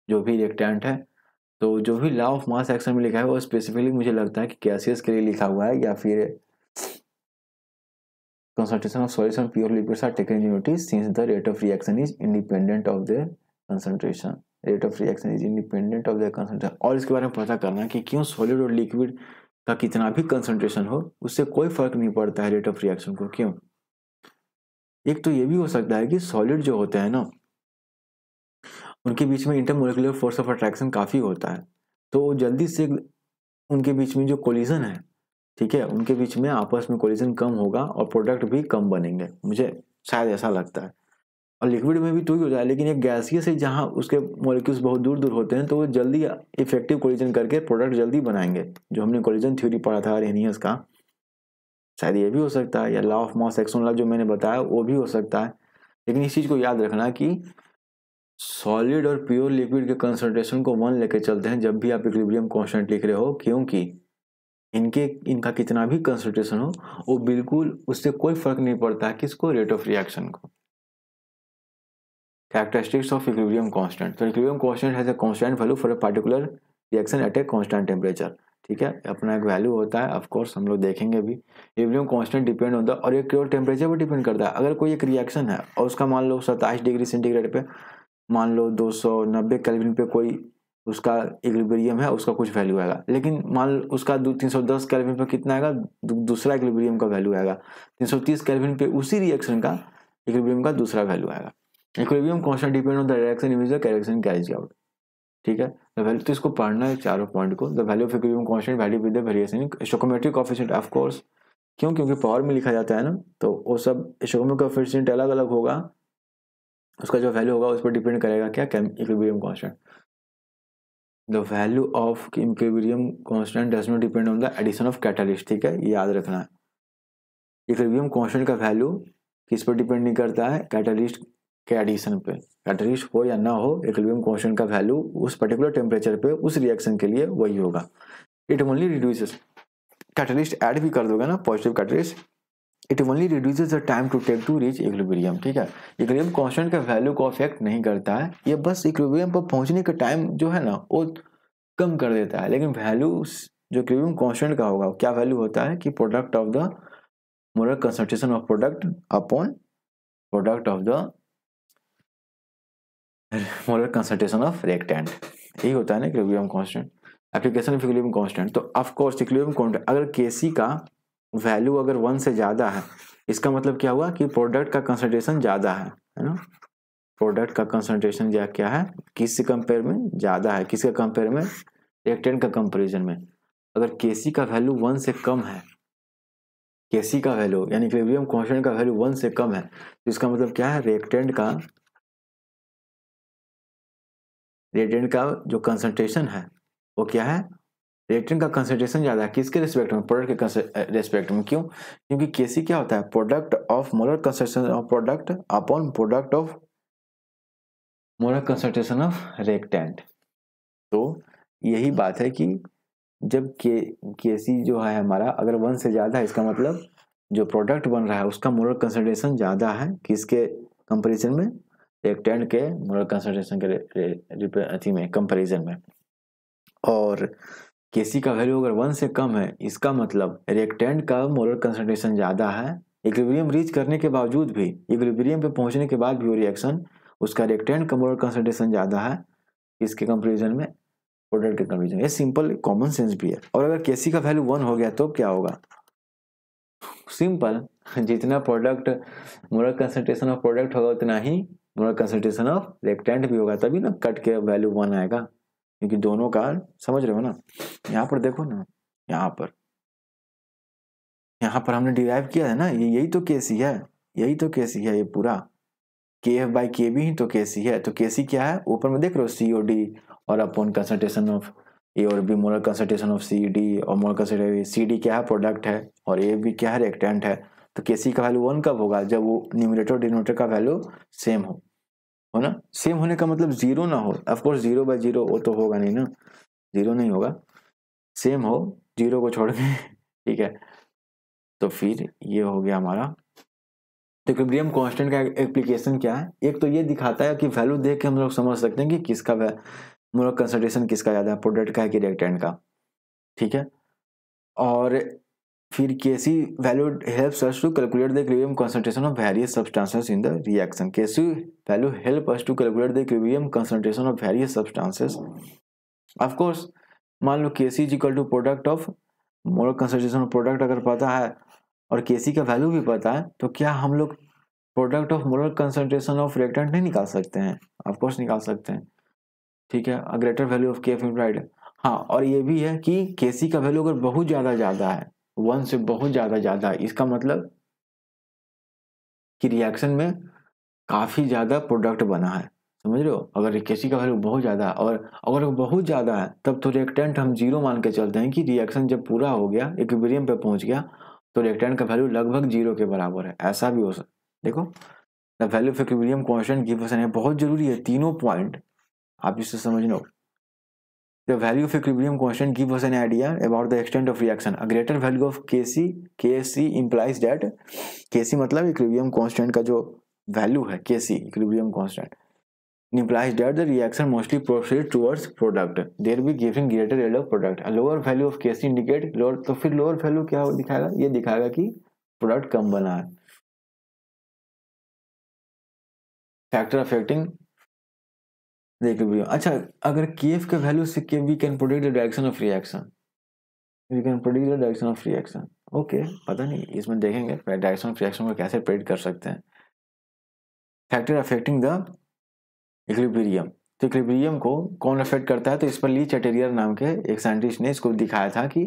जो भी रिएक्टेंट है, तो जो भी लॉ ऑफ मास एक्शन में लिखा है वो स्पेसिफिकली मुझे लगता है कि गैसियस के लिए लिखा हुआ है, या फिर concentration of solids and pure liquids are taken in unity since the rate of reaction is independent of their concentration. Rate of reaction is independent of their concentration. और इसके बारे में पता करना कि क्यों सॉलिड और लिक्विड का कितना भी कंसंट्रेशन हो उससे कोई फर्क नहीं पड़ता है रेट ऑफ रिएक्शन को। क्यों? एक तो ये भी हो सकता है कि सॉलिड जो होते हैं ना, उनके बीच में इंटरमोलिकुलर फोर्स ऑफ अट्रैक्शन काफ़ी होता है, तो जल्दी से उनके बीच में जो कोलिजन है, ठीक है, उनके बीच में आपस में कोलिजन कम होगा और प्रोडक्ट भी कम बनेंगे, मुझे शायद ऐसा लगता है। और लिक्विड में भी तो ही हो जाए, लेकिन एक गैसियस है जहाँ उसके मॉलिक्यूल्स बहुत दूर दूर होते हैं, तो वो जल्दी इफेक्टिव कोलिजन करके प्रोडक्ट जल्दी बनाएंगे, जो हमने कोलिजन थ्योरी पढ़ा था अरेनियस का, शायद ये भी हो सकता है, या लॉ ऑफ मास एक्शन वाला जो मैंने बताया वो भी हो सकता है। लेकिन इस चीज़ को याद रखना कि सॉलिड और प्योर लिक्विड के कंसंट्रेशन को 1 लेके चलते हैं जब भी आप इक्विलिब्रियम कांस्टेंट लिख रहे हो, क्योंकि इनका कितना भी कंसंट्रेशन हो वो बिल्कुल उससे कोई फर्क नहीं पड़ता है किसको? रेट ऑफ रिएक्शन को। Characteristics of equilibrium constant. तो equilibrium constant has a constant value for a particular reaction at a constant temperature. ठीक है, अपना एक वैल्यू होता है, ऑफ कोर्स हम लोग देखेंगे भी। इक्विलिब्रियम कांस्टेंट डिपेंड होता है, और ये केवल टेम्परेचर पर डिपेंड करता है। अगर कोई एक रिएक्शन है और उसका मान लो 27 डिग्री सेंटीग्रेड पे, मान लो 290 केल्विन पे कोई उसका इक्विलिब्रियम है, उसका कुछ वैल्यू आएगा, लेकिन मान लो उसका 310 केल्विन पे कितना आएगा? दूसरा इक्विलिब्रियम का वैल्यू आएगा। 330 केल्विन पे उसी रिएक्शन का इक्विलिब्रियम का दूसरा वैल्यू आएगा। Equilibrium constant depend on the direction in which the reaction carries out. ठीक है, द वैल्यू, तो इसको पढ़ना है चारों पॉइंट को। The value of equilibrium constant vary with the variation in stoichiometric coefficient, of course. क्यों? क्योंकि पावर में लिखा जाता है ना, तो वो सब स्टोइकोमेट्रिक कोएफिशिएंट अलग अलग होगा, उसका जो वैल्यू होगा उस पर डिपेंड करेगा क्या? Equilibrium constant. The value of equilibrium constant does not depend on the addition of catalyst. ठीक है, ये याद रखना है। इक्विलिब्रियम कांस्टेंट का वैल्यू किस पर डिपेंड नहीं करता है? कैटलिस्ट के एडिशन पे। कैटलिस्ट हो या ना हो, इक्विलिब्रियम कांस्टेंट का वैल्यू उस पर्टिकुलर टेम्परेचर पे उस रिएक्शन के लिए वही होगा। It only reduces, catalyst add भी कर दोगे ना, positive catalyst, it only reduces the time to take to reach equilibrium. ठीक है, इक्विलिब्रियम कांस्टेंट का वैल्यू को अफेक्ट नहीं करता है, ये बस इक्विलिब्रियम पर पहुंचने का टाइम जो है ना वो कम कर देता है। लेकिन वैल्यू जो इक्विलिब्रियम कांस्टेंट का होगा, क्या वैल्यू होता है कि product of the molar concentration of product upon product of the molar concentration of reactant, यही होता है ना equilibrium constant. Application of equilibrium constant, तो ऑफ कोर्स इक्विलिब्रियम कांस्टेंट अगर Kc का वैल्यू अगर 1 से ज्यादा है, इसका मतलब क्या हुआ कि प्रोडक्ट का कंसंट्रेशन ज्यादा है ना। प्रोडक्ट का कंसंट्रेशन क्या है? किससे कंपेयर में ज्यादा है? किसके कंपेयर में? रिएक्टेंट का कंपैरिजन में। अगर Kc का वैल्यू 1 से कम है, Kc का वैल्यू यानी इक्विलिब्रियम कांस्टेंट का वैल्यू 1 से कम है, तो इसका मतलब क्या है? रिएक्टेंट का जो कंसंट्रेशन है वो क्या है? रिएक्टेंट का कंसंट्रेशन ज्यादा है, किसके रिस्पेक्ट में? प्रोडक्ट के रिस्पेक्ट में। क्यों? क्योंकि Kc क्या होता है? Product of molar concentration of product upon product of molar concentration of reactant. तो यही बात है कि जब Kc जो है हमारा अगर 1 से ज्यादा है, इसका मतलब जो प्रोडक्ट बन रहा है उसका मोलर कंसंट्रेशन ज्यादा है, किसके कंपैरिजन में? रिएक्टेंट के मोलर कंसंट्रेशन के अथी में कंपैरिजन में। और Kc का वैल्यू अगर 1 से कम है, इसका मतलब रिएक्टेंट का मोलर कंसंट्रेशन ज़्यादा है। इक्विलिब्रियम रीच करने के बावजूद भी, इक्विलिब्रियम पे पहुंचने के बाद भी वो रिएक्शन, उसका रिएक्टेंट का मोलर कंसंट्रेशन ज़्यादा है इसके कंपैरिजन में, प्रोडक्ट के कंपैरिजन। ये सिंपल कॉमन सेंस भी है। और अगर Kc का वैल्यू 1 हो गया तो क्या होगा? सिंपल, जितना product molar concentration of product होगा उतना ही मोलर कंसंट्रेशन ऑफ रिएक्टेंट भी होगा, तभी ना कट के वैल्यू 1 आएगा, क्योंकि दोनों का, समझ रहे हो ना। यहाँ पर देखो ना, यहाँ पर हमने डिराइव किया है ना, यही तो Kc है, यही तो Kc है, ये पूरा KF/KB ही तो Kc है। तो Kc क्या है? ऊपर में देख रहे हो COD और अपॉन कंसंट्रेशन ऑफ ए और B, molar concentration of CD और मोलर कंसंट्रेशन CD क्या है? प्रोडक्ट है, और ए बी क्या है? रिएक्टेंट है। तो Kc का वैल्यू 1 कब होगा? जब वो न्यूमरेटर और डिनोमिनेटर का वैल्यू सेम हो ना। सेम होने का मतलब जीरो ना हो, ऑफकोर्स 0/0 वो तो होगा नहीं ना, जीरो नहीं होगा, सेम हो, जीरो को छोड़ के ठीक है। तो फिर ये हो गया हमारा। तो इक्विलिब्रियम कांस्टेंट का एप्लीकेशन क्या है? एक तो ये दिखाता है कि वैल्यू देख के हम लोग समझ सकते हैं कि किसका मोलर कंसंट्रेशन किसका ज़्यादा है, प्रोडक्ट का है कि रिएक्टेंट का, ठीक है। और फिर Kc value helps us to calculate the equilibrium concentration of various substances in the reaction. Kc value help us to calculate the equilibrium concentration of various substances. Of course, मान लो Kc is equal to product of molar concentration of product अगर पता है और Kc का value भी पता है, तो क्या हम लोग product of molar concentration of reactant नहीं निकाल सकते हैं? ऑफ कोर्स निकाल सकते हैं, ठीक है। A greater value of Kf implied. हाँ, और ये भी है कि Kc का वैल्यू अगर बहुत ज़्यादा है, 1 से बहुत ज़्यादा है, इसका मतलब कि रिएक्शन में काफ़ी ज़्यादा प्रोडक्ट बना है, समझ रहे हो। अगर Kc का वैल्यू बहुत ज़्यादा है, और अगर वो बहुत ज़्यादा है, तब तो रिएक्टेंट हम 0 मान के चलते हैं कि रिएक्शन जब पूरा हो गया, इक्विलिब्रियम पे पहुंच गया, तो रिएक्टेंट का वैल्यू लगभग 0 के बराबर है। ऐसा भी हो सकता, देखो the value of equilibrium constant gives us, बहुत जरूरी है तीनों पॉइंट, आप इसे समझ लो। The value of equilibrium constant gives us an idea about the extent of reaction. A greater value of Kc implies that Kc मतलब equilibrium constant का जो value है, Kc equilibrium constant implies that the reaction mostly proceeds towards product, thereby giving greater yield of product. A lower value of Kc indicate lower, तो फिर lower value क्या दिखाएगा? ये दिखाएगा कि product कम बना है। Factor affecting अच्छा, अगर Kf के वैल्यू से we can predict the direction of reaction, we can predict the direction of reaction, okay, पता नहीं, इसमें देखेंगे डायरेक्शन ऑफ रिएक्शन को कैसे प्रेडिक्ट कर सकते हैं। फैक्टर अफेक्टिंग द इक्विलिब्रियम, तो इक्विलिब्रियम को कौन अफेक्ट करता है? तो इस पर ली चैटेरियर नाम के एक साइंटिस्ट ने इसको दिखाया था कि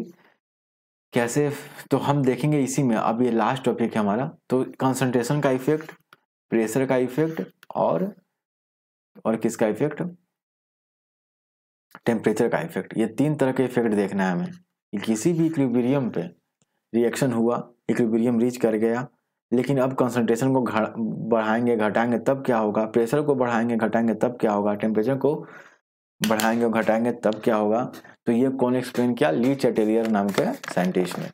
कैसे। तो हम देखेंगे इसी में, अब ये लास्ट टॉपिक है हमारा। तो कंसंट्रेशन का इफेक्ट, प्रेशर का इफेक्ट, और किसका इफेक्ट? टेम्परेचर का इफेक्ट। ये 3 तरह के इफेक्ट देखना है हमें कि किसी भी इक्विलिब्रियम पे रिएक्शन हुआ, इक्विलिब्रियम रीच कर गया, लेकिन अब कंसंट्रेशन को बढ़ाएंगे घटाएंगे तब क्या होगा? प्रेशर को बढ़ाएंगे घटाएंगे तब क्या होगा? टेम्परेचर को बढ़ाएंगे घटाएंगे तब क्या होगा? तो ये कौन एक्सप्लेन किया? ली चैटेरियर नाम के साइंटिस्ट ने।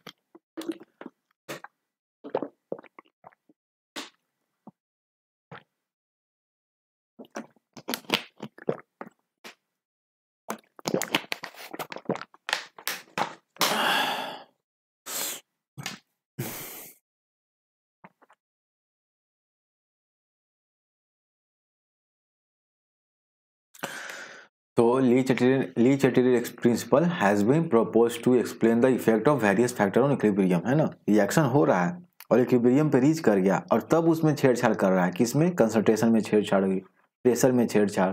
तो Le Chatelier principle has been proposed to explain the effect of various factor on equilibrium, है ना। रिएक्शन हो रहा है और इक्विलिब्रियम पे रीच कर गया, और तब उसमें छेड़छाड़ कर रहा है, किसमें? कंसंट्रेशन में छेड़छाड़ हुई, प्रेशर में छेड़छाड़,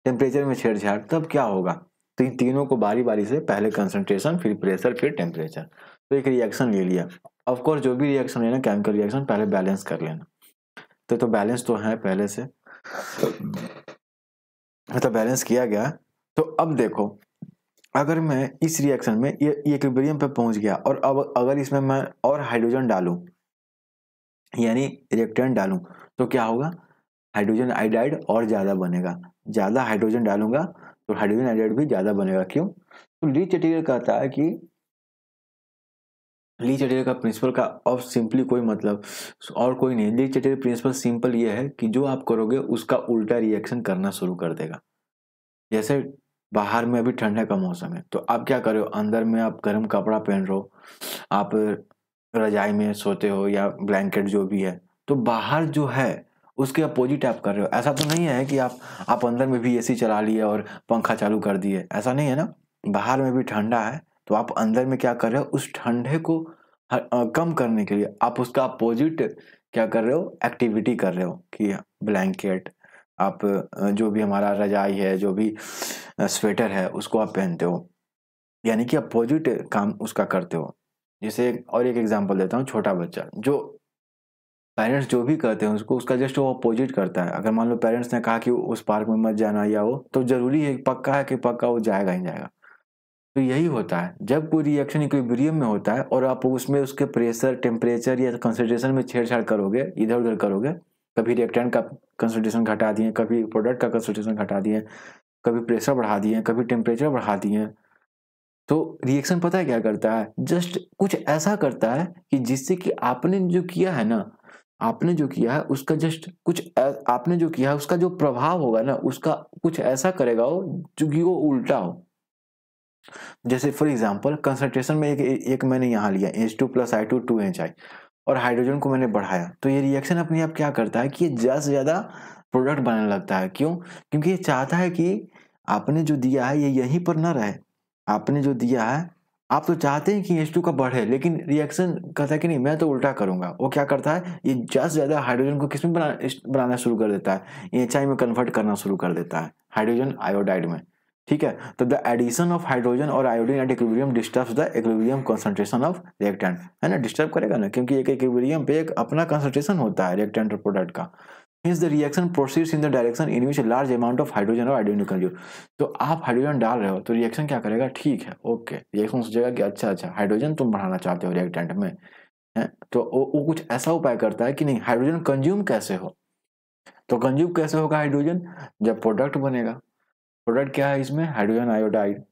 टेम्परेचर में छेड़छाड़, तब क्या होगा? तो इन तीनों को बारी बारी से, पहले कंसंट्रेशन, फिर प्रेशर, फिर टेम्परेचर, तो एक रिएक्शन ले लिया। ऑफकोर्स जो भी रिएक्शन लेना, केमिकल रिएक्शन, पहले बैलेंस कर लेना। तो बैलेंस तो है पहले से, मतलब बैलेंस किया गया। तो अब देखो, अगर मैं इस रिएक्शन में ये इक्विलिब्रियम पे पहुंच गया, और अब अगर इसमें मैं और हाइड्रोजन डालूं, यानी रिएक्टेंट डालूं, तो क्या होगा? हाइड्रोजन आइडाइड और ज्यादा बनेगा। ज्यादा हाइड्रोजन डालूंगा तो हाइड्रोजन आइडाइड भी ज्यादा बनेगा। क्यों? तो ली चैटेरियर कहता है कि ली चटेरिया का प्रिंसिपल का और सिंपली कोई मतलब और कोई नहीं। ली चटेरिया प्रिंसिपल सिंपल ये है कि जो आप करोगे उसका उल्टा रिएक्शन करना शुरू कर देगा। जैसे बाहर में अभी ठंडा का मौसम है, तो आप क्या कर रहे हो, अंदर में आप गर्म कपड़ा पहन रहे हो, आप रजाई में सोते हो या ब्लैंकेट जो भी है, तो बाहर जो है उसके अपोजिट आप कर रहे हो। ऐसा तो नहीं है कि आप अंदर में भी एसी चला लिए और पंखा चालू कर दिए, ऐसा नहीं है ना। बाहर में भी ठंडा है तो आप अंदर में क्या कर रहे हो, उस ठंडे को कम करने के लिए आप उसका अपोजिट क्या कर रहे हो, एक्टिविटी कर रहे हो कि ब्लैंकेट, आप जो भी हमारा रजाई है, जो भी स्वेटर है, उसको आप पहनते हो, यानी कि अपोजिट काम उसका करते हो। जैसे और एक एग्जांपल देता हूँ, छोटा बच्चा जो पेरेंट्स जो भी करते हैं उसको उसका जस्ट वो अपोजिट करता है। अगर मान लो पेरेंट्स ने कहा कि उस पार्क में मत जाना या वो, तो जरूरी है, पक्का है कि पक्का वो जाएगा ही जाएगा। तो यही होता है जब कोई रिएक्शन इक्विलिब्रियम में होता है और आप उसमें उसके प्रेशर, टेम्परेचर या कंसंट्रेशन में छेड़छाड़ करोगे, इधर उधर करोगे, कभी रिएक्टेंट का कंसंट्रेशन घटा दिए, कभी प्रोडक्ट का कंसंट्रेशन घटा दिए, कभी प्रेशर बढ़ा दिए, कभी टेम्परेचर बढ़ा दिए, तो रिएक्शन पता है क्या करता है, जस्ट कुछ ऐसा करता है कि जिससे कि आपने जो किया है ना, आपने जो किया है उसका जस्ट आपने जो किया है उसका जो प्रभाव होगा ना, उसका कुछ ऐसा करेगा वो जो कि वो उल्टा हो। जैसे फॉर एग्जांपल कंसंट्रेशन में एक मैंने यहाँ लिया H2+I2 2HI और हाइड्रोजन को मैंने बढ़ाया, तो ये रिएक्शन अपने आप क्या करता है कि ये ज्यादा से ज्यादा प्रोडक्ट बनाने लगता है। क्यों? क्योंकि ये चाहता है कि आपने जो दिया है ये यहीं पर ना रहे। आपने जो दिया है, आप तो चाहते हैं कि H2 का बढ़े, लेकिन रिएक्शन कहता है कि नहीं, मैं तो उल्टा करूंगा। वो क्या करता है, ये ज्यादा से ज्यादा हाइड्रोजन को किसमें बनाना शुरू कर देता है, HI में कन्वर्ट करना शुरू कर देता है, हाइड्रोजन आयोडाइड में। ठीक है, तो द एडिशन ऑफ हाइड्रोजन और iodine at equilibrium disturbs the equilibrium concentration of reactant, है ना, डिस्टर्ब करेगा ना, क्योंकि एक इक्विलिब्रियम पे एक अपना कंसंट्रेशन होता है रिएक्टेंट और प्रोडक्ट का। Hence the reaction proceeds in the direction in which a large amount of hydrogen or iodine consume। तो आप हाइड्रोजन डाल रहे हो तो रिएक्शन क्या करेगा, ठीक है, ओके, रिएक्शन सोचेगा कि अच्छा अच्छा हाइड्रोजन तुम बढ़ाना चाहते हो रिएक्टेंट में, है, तो वो कुछ ऐसा उपाय करता है कि नहीं, हाइड्रोजन कंज्यूम कैसे हो। तो कंज्यूम कैसे होगा हाइड्रोजन, जब प्रोडक्ट बनेगा। प्रोडक्ट क्या है इसमें, हाइड्रोजन आयोडाइड।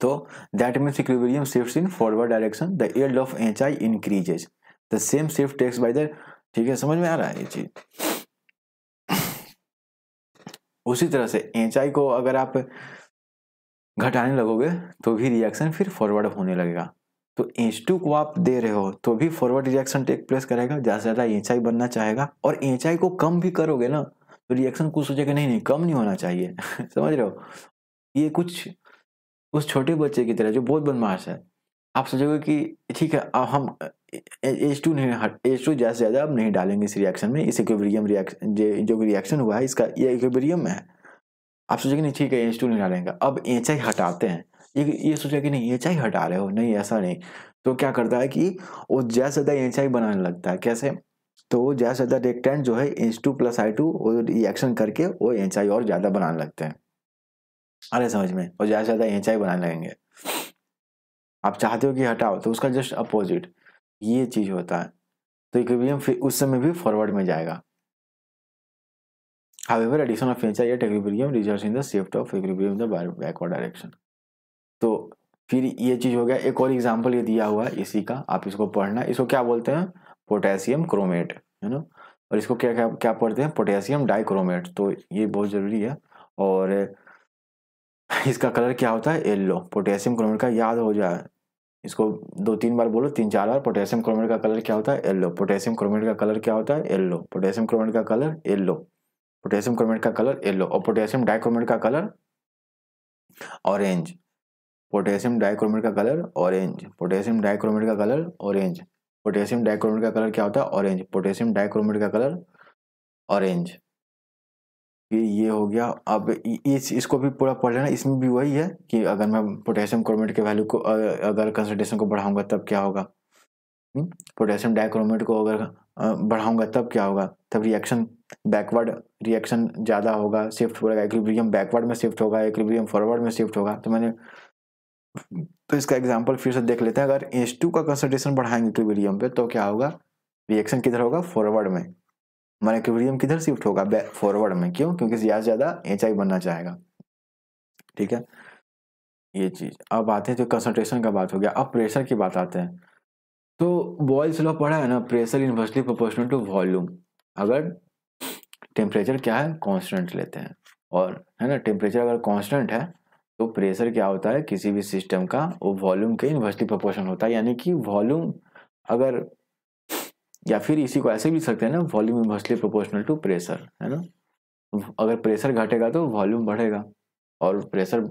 तो that means equilibrium shifts in forward direction, the yield of HI increases, the same shift takes by the, ठीक है, समझ में आ रहा है ये चीज। उसी तरह से HI को अगर आप घटाने लगोगे तो भी रिएक्शन फिर फॉरवर्ड होने लगेगा। तो H2 को आप दे रहे हो तो भी फॉरवर्ड रिएक्शन टेक प्लेस करेगा, ज्यादा से ज्यादा HI बनना चाहेगा, और HI को कम भी करोगे ना तो रिएक्शन कुछ सोचेगा नहीं नहीं कम नहीं होना चाहिए समझ रहे हो। ये कुछ उस छोटे बच्चे की तरह जो बहुत बदमाश है, आप सोचोगे कि ठीक है अब हम H2 नहीं, H2 ज्यादा से ज्यादा अब नहीं डालेंगे इस रिएक्शन में, इस इक्विलिब्रियम रिएक्शन जो रिएक्शन हुआ है इसका ये इक्विलिब्रियम में है। आप सोचेंगे नहीं ठीक है H2 नहीं डालेंगे, अब HI हटाते हैं, ये सोचा कि नहीं HI हटा रहे हो, नहीं ऐसा नहीं। तो क्या करता है कि वो ज्यादा से ज्यादा HI बनाने लगता है। कैसे? तो वो ज्यादा से ज्यादा रिएक्टेंट जो है H2+I2 वो रिएक्शन करके वो HI और ज्यादा बनाने लगते हैं। अरे समझ में, और ज्यादा से ज्यादा HI बनाने लगेंगे। आप चाहते हो कि हटाओ तो उसका जस्ट अपोजिट ये चीज होता है। तो इक्विलिब्रियम फिर उस समय भी फॉरवर्ड में जाएगा। However, addition of HI at equilibrium results in the shift of equilibrium in the backward direction। तो फिर ये चीज हो गया। एक और एग्जांपल ये दिया हुआ है इसी का, आप इसको पढ़ना। इसको क्या बोलते हैं, पोटेशियम क्रोमेट, है ना, और इसको क्या क्या क्या पढ़ते हैं, पोटेशियम डाइक्रोमेट। तो ये बहुत जरूरी है। और इसका कलर क्या होता है, येलो। पोटेशियम क्रोमेट का याद हो जाए, इसको 2-3 बार बोलो, 3-4 बार। पोटेशियम क्रोमेट का कलर क्या होता है, येलो। पोटेशियम क्रोमेट का कलर क्या होता है, येलो। पोटेशियम क्रोमेट का कलर येलो। पोटेशियम क्रोमेट का कलर येलो। और पोटेशियम डाइक्रोमेट का कलर ऑरेंज। पोटेशियम डाइक्रोमेट का कलर ऑरेंज। पोटेशियम डाइक्रोमेट का कलर ऑरेंज। पोटेशियम डाइक्रोमेट का कलर क्या होता है, ऑरेंज। पोटेशियम डाइक्रोमेट का कलर ऑरेंज। ये हो गया। अब इसको भी पूरा पढ़ लेना। इसमें भी वही है कि अगर मैं पोटेशियम क्रोमेट के वैल्यू को अगर कंसंट्रेशन को बढ़ाऊंगा तब क्या होगा, पोटेशियम डाइक्रोमेट को अगर बढ़ाऊंगा तब क्या होगा, तब रिएक्शन बैकवर्ड रिएक्शन ज्यादा होगा, शिफ्ट होगा, इक्विलिब्रियम बैकवर्ड में शिफ्ट होगा, इक्विलिब्रियम फॉरवर्ड में शिफ्ट होगा। तो इसका एग्जांपल फिर से देख लेते हैं। अगर H2 का कंसंट्रेशन बढ़ाएंगे इक्विलिब्रियम पे तो क्या होगा, रिएक्शन किधर होगा, फॉरवर्ड में। हमारा इक्विलिब्रियम किधर शिफ्ट होगा, फॉरवर्ड में। क्यों? क्योंकि ज्यादा से ज्यादा HI बनना चाहेगा। ठीक है, ये चीज। अब आते हैं तो कंसंट्रेशन का बात हो गया, अब प्रेशर की बात आते हैं। तो बॉयल्स लॉ पढ़ा है ना, pressure inversely proportional to volume. अगर टेम्परेचर क्या है, कांस्टेंट लेते हैं, और है ना टेम्परेचर अगर कांस्टेंट है तो प्रेशर क्या होता है किसी भी सिस्टम का, वो वॉल्यूम के इनवर्सली प्रोपोर्शनल होता है। यानी कि वॉल्यूम अगर, या फिर इसी को ऐसे भी लिख सकते हैं ना, volume inversely proportional to pressure, है ना। अगर प्रेशर घटेगा तो वॉल्यूम बढ़ेगा, और प्रेशर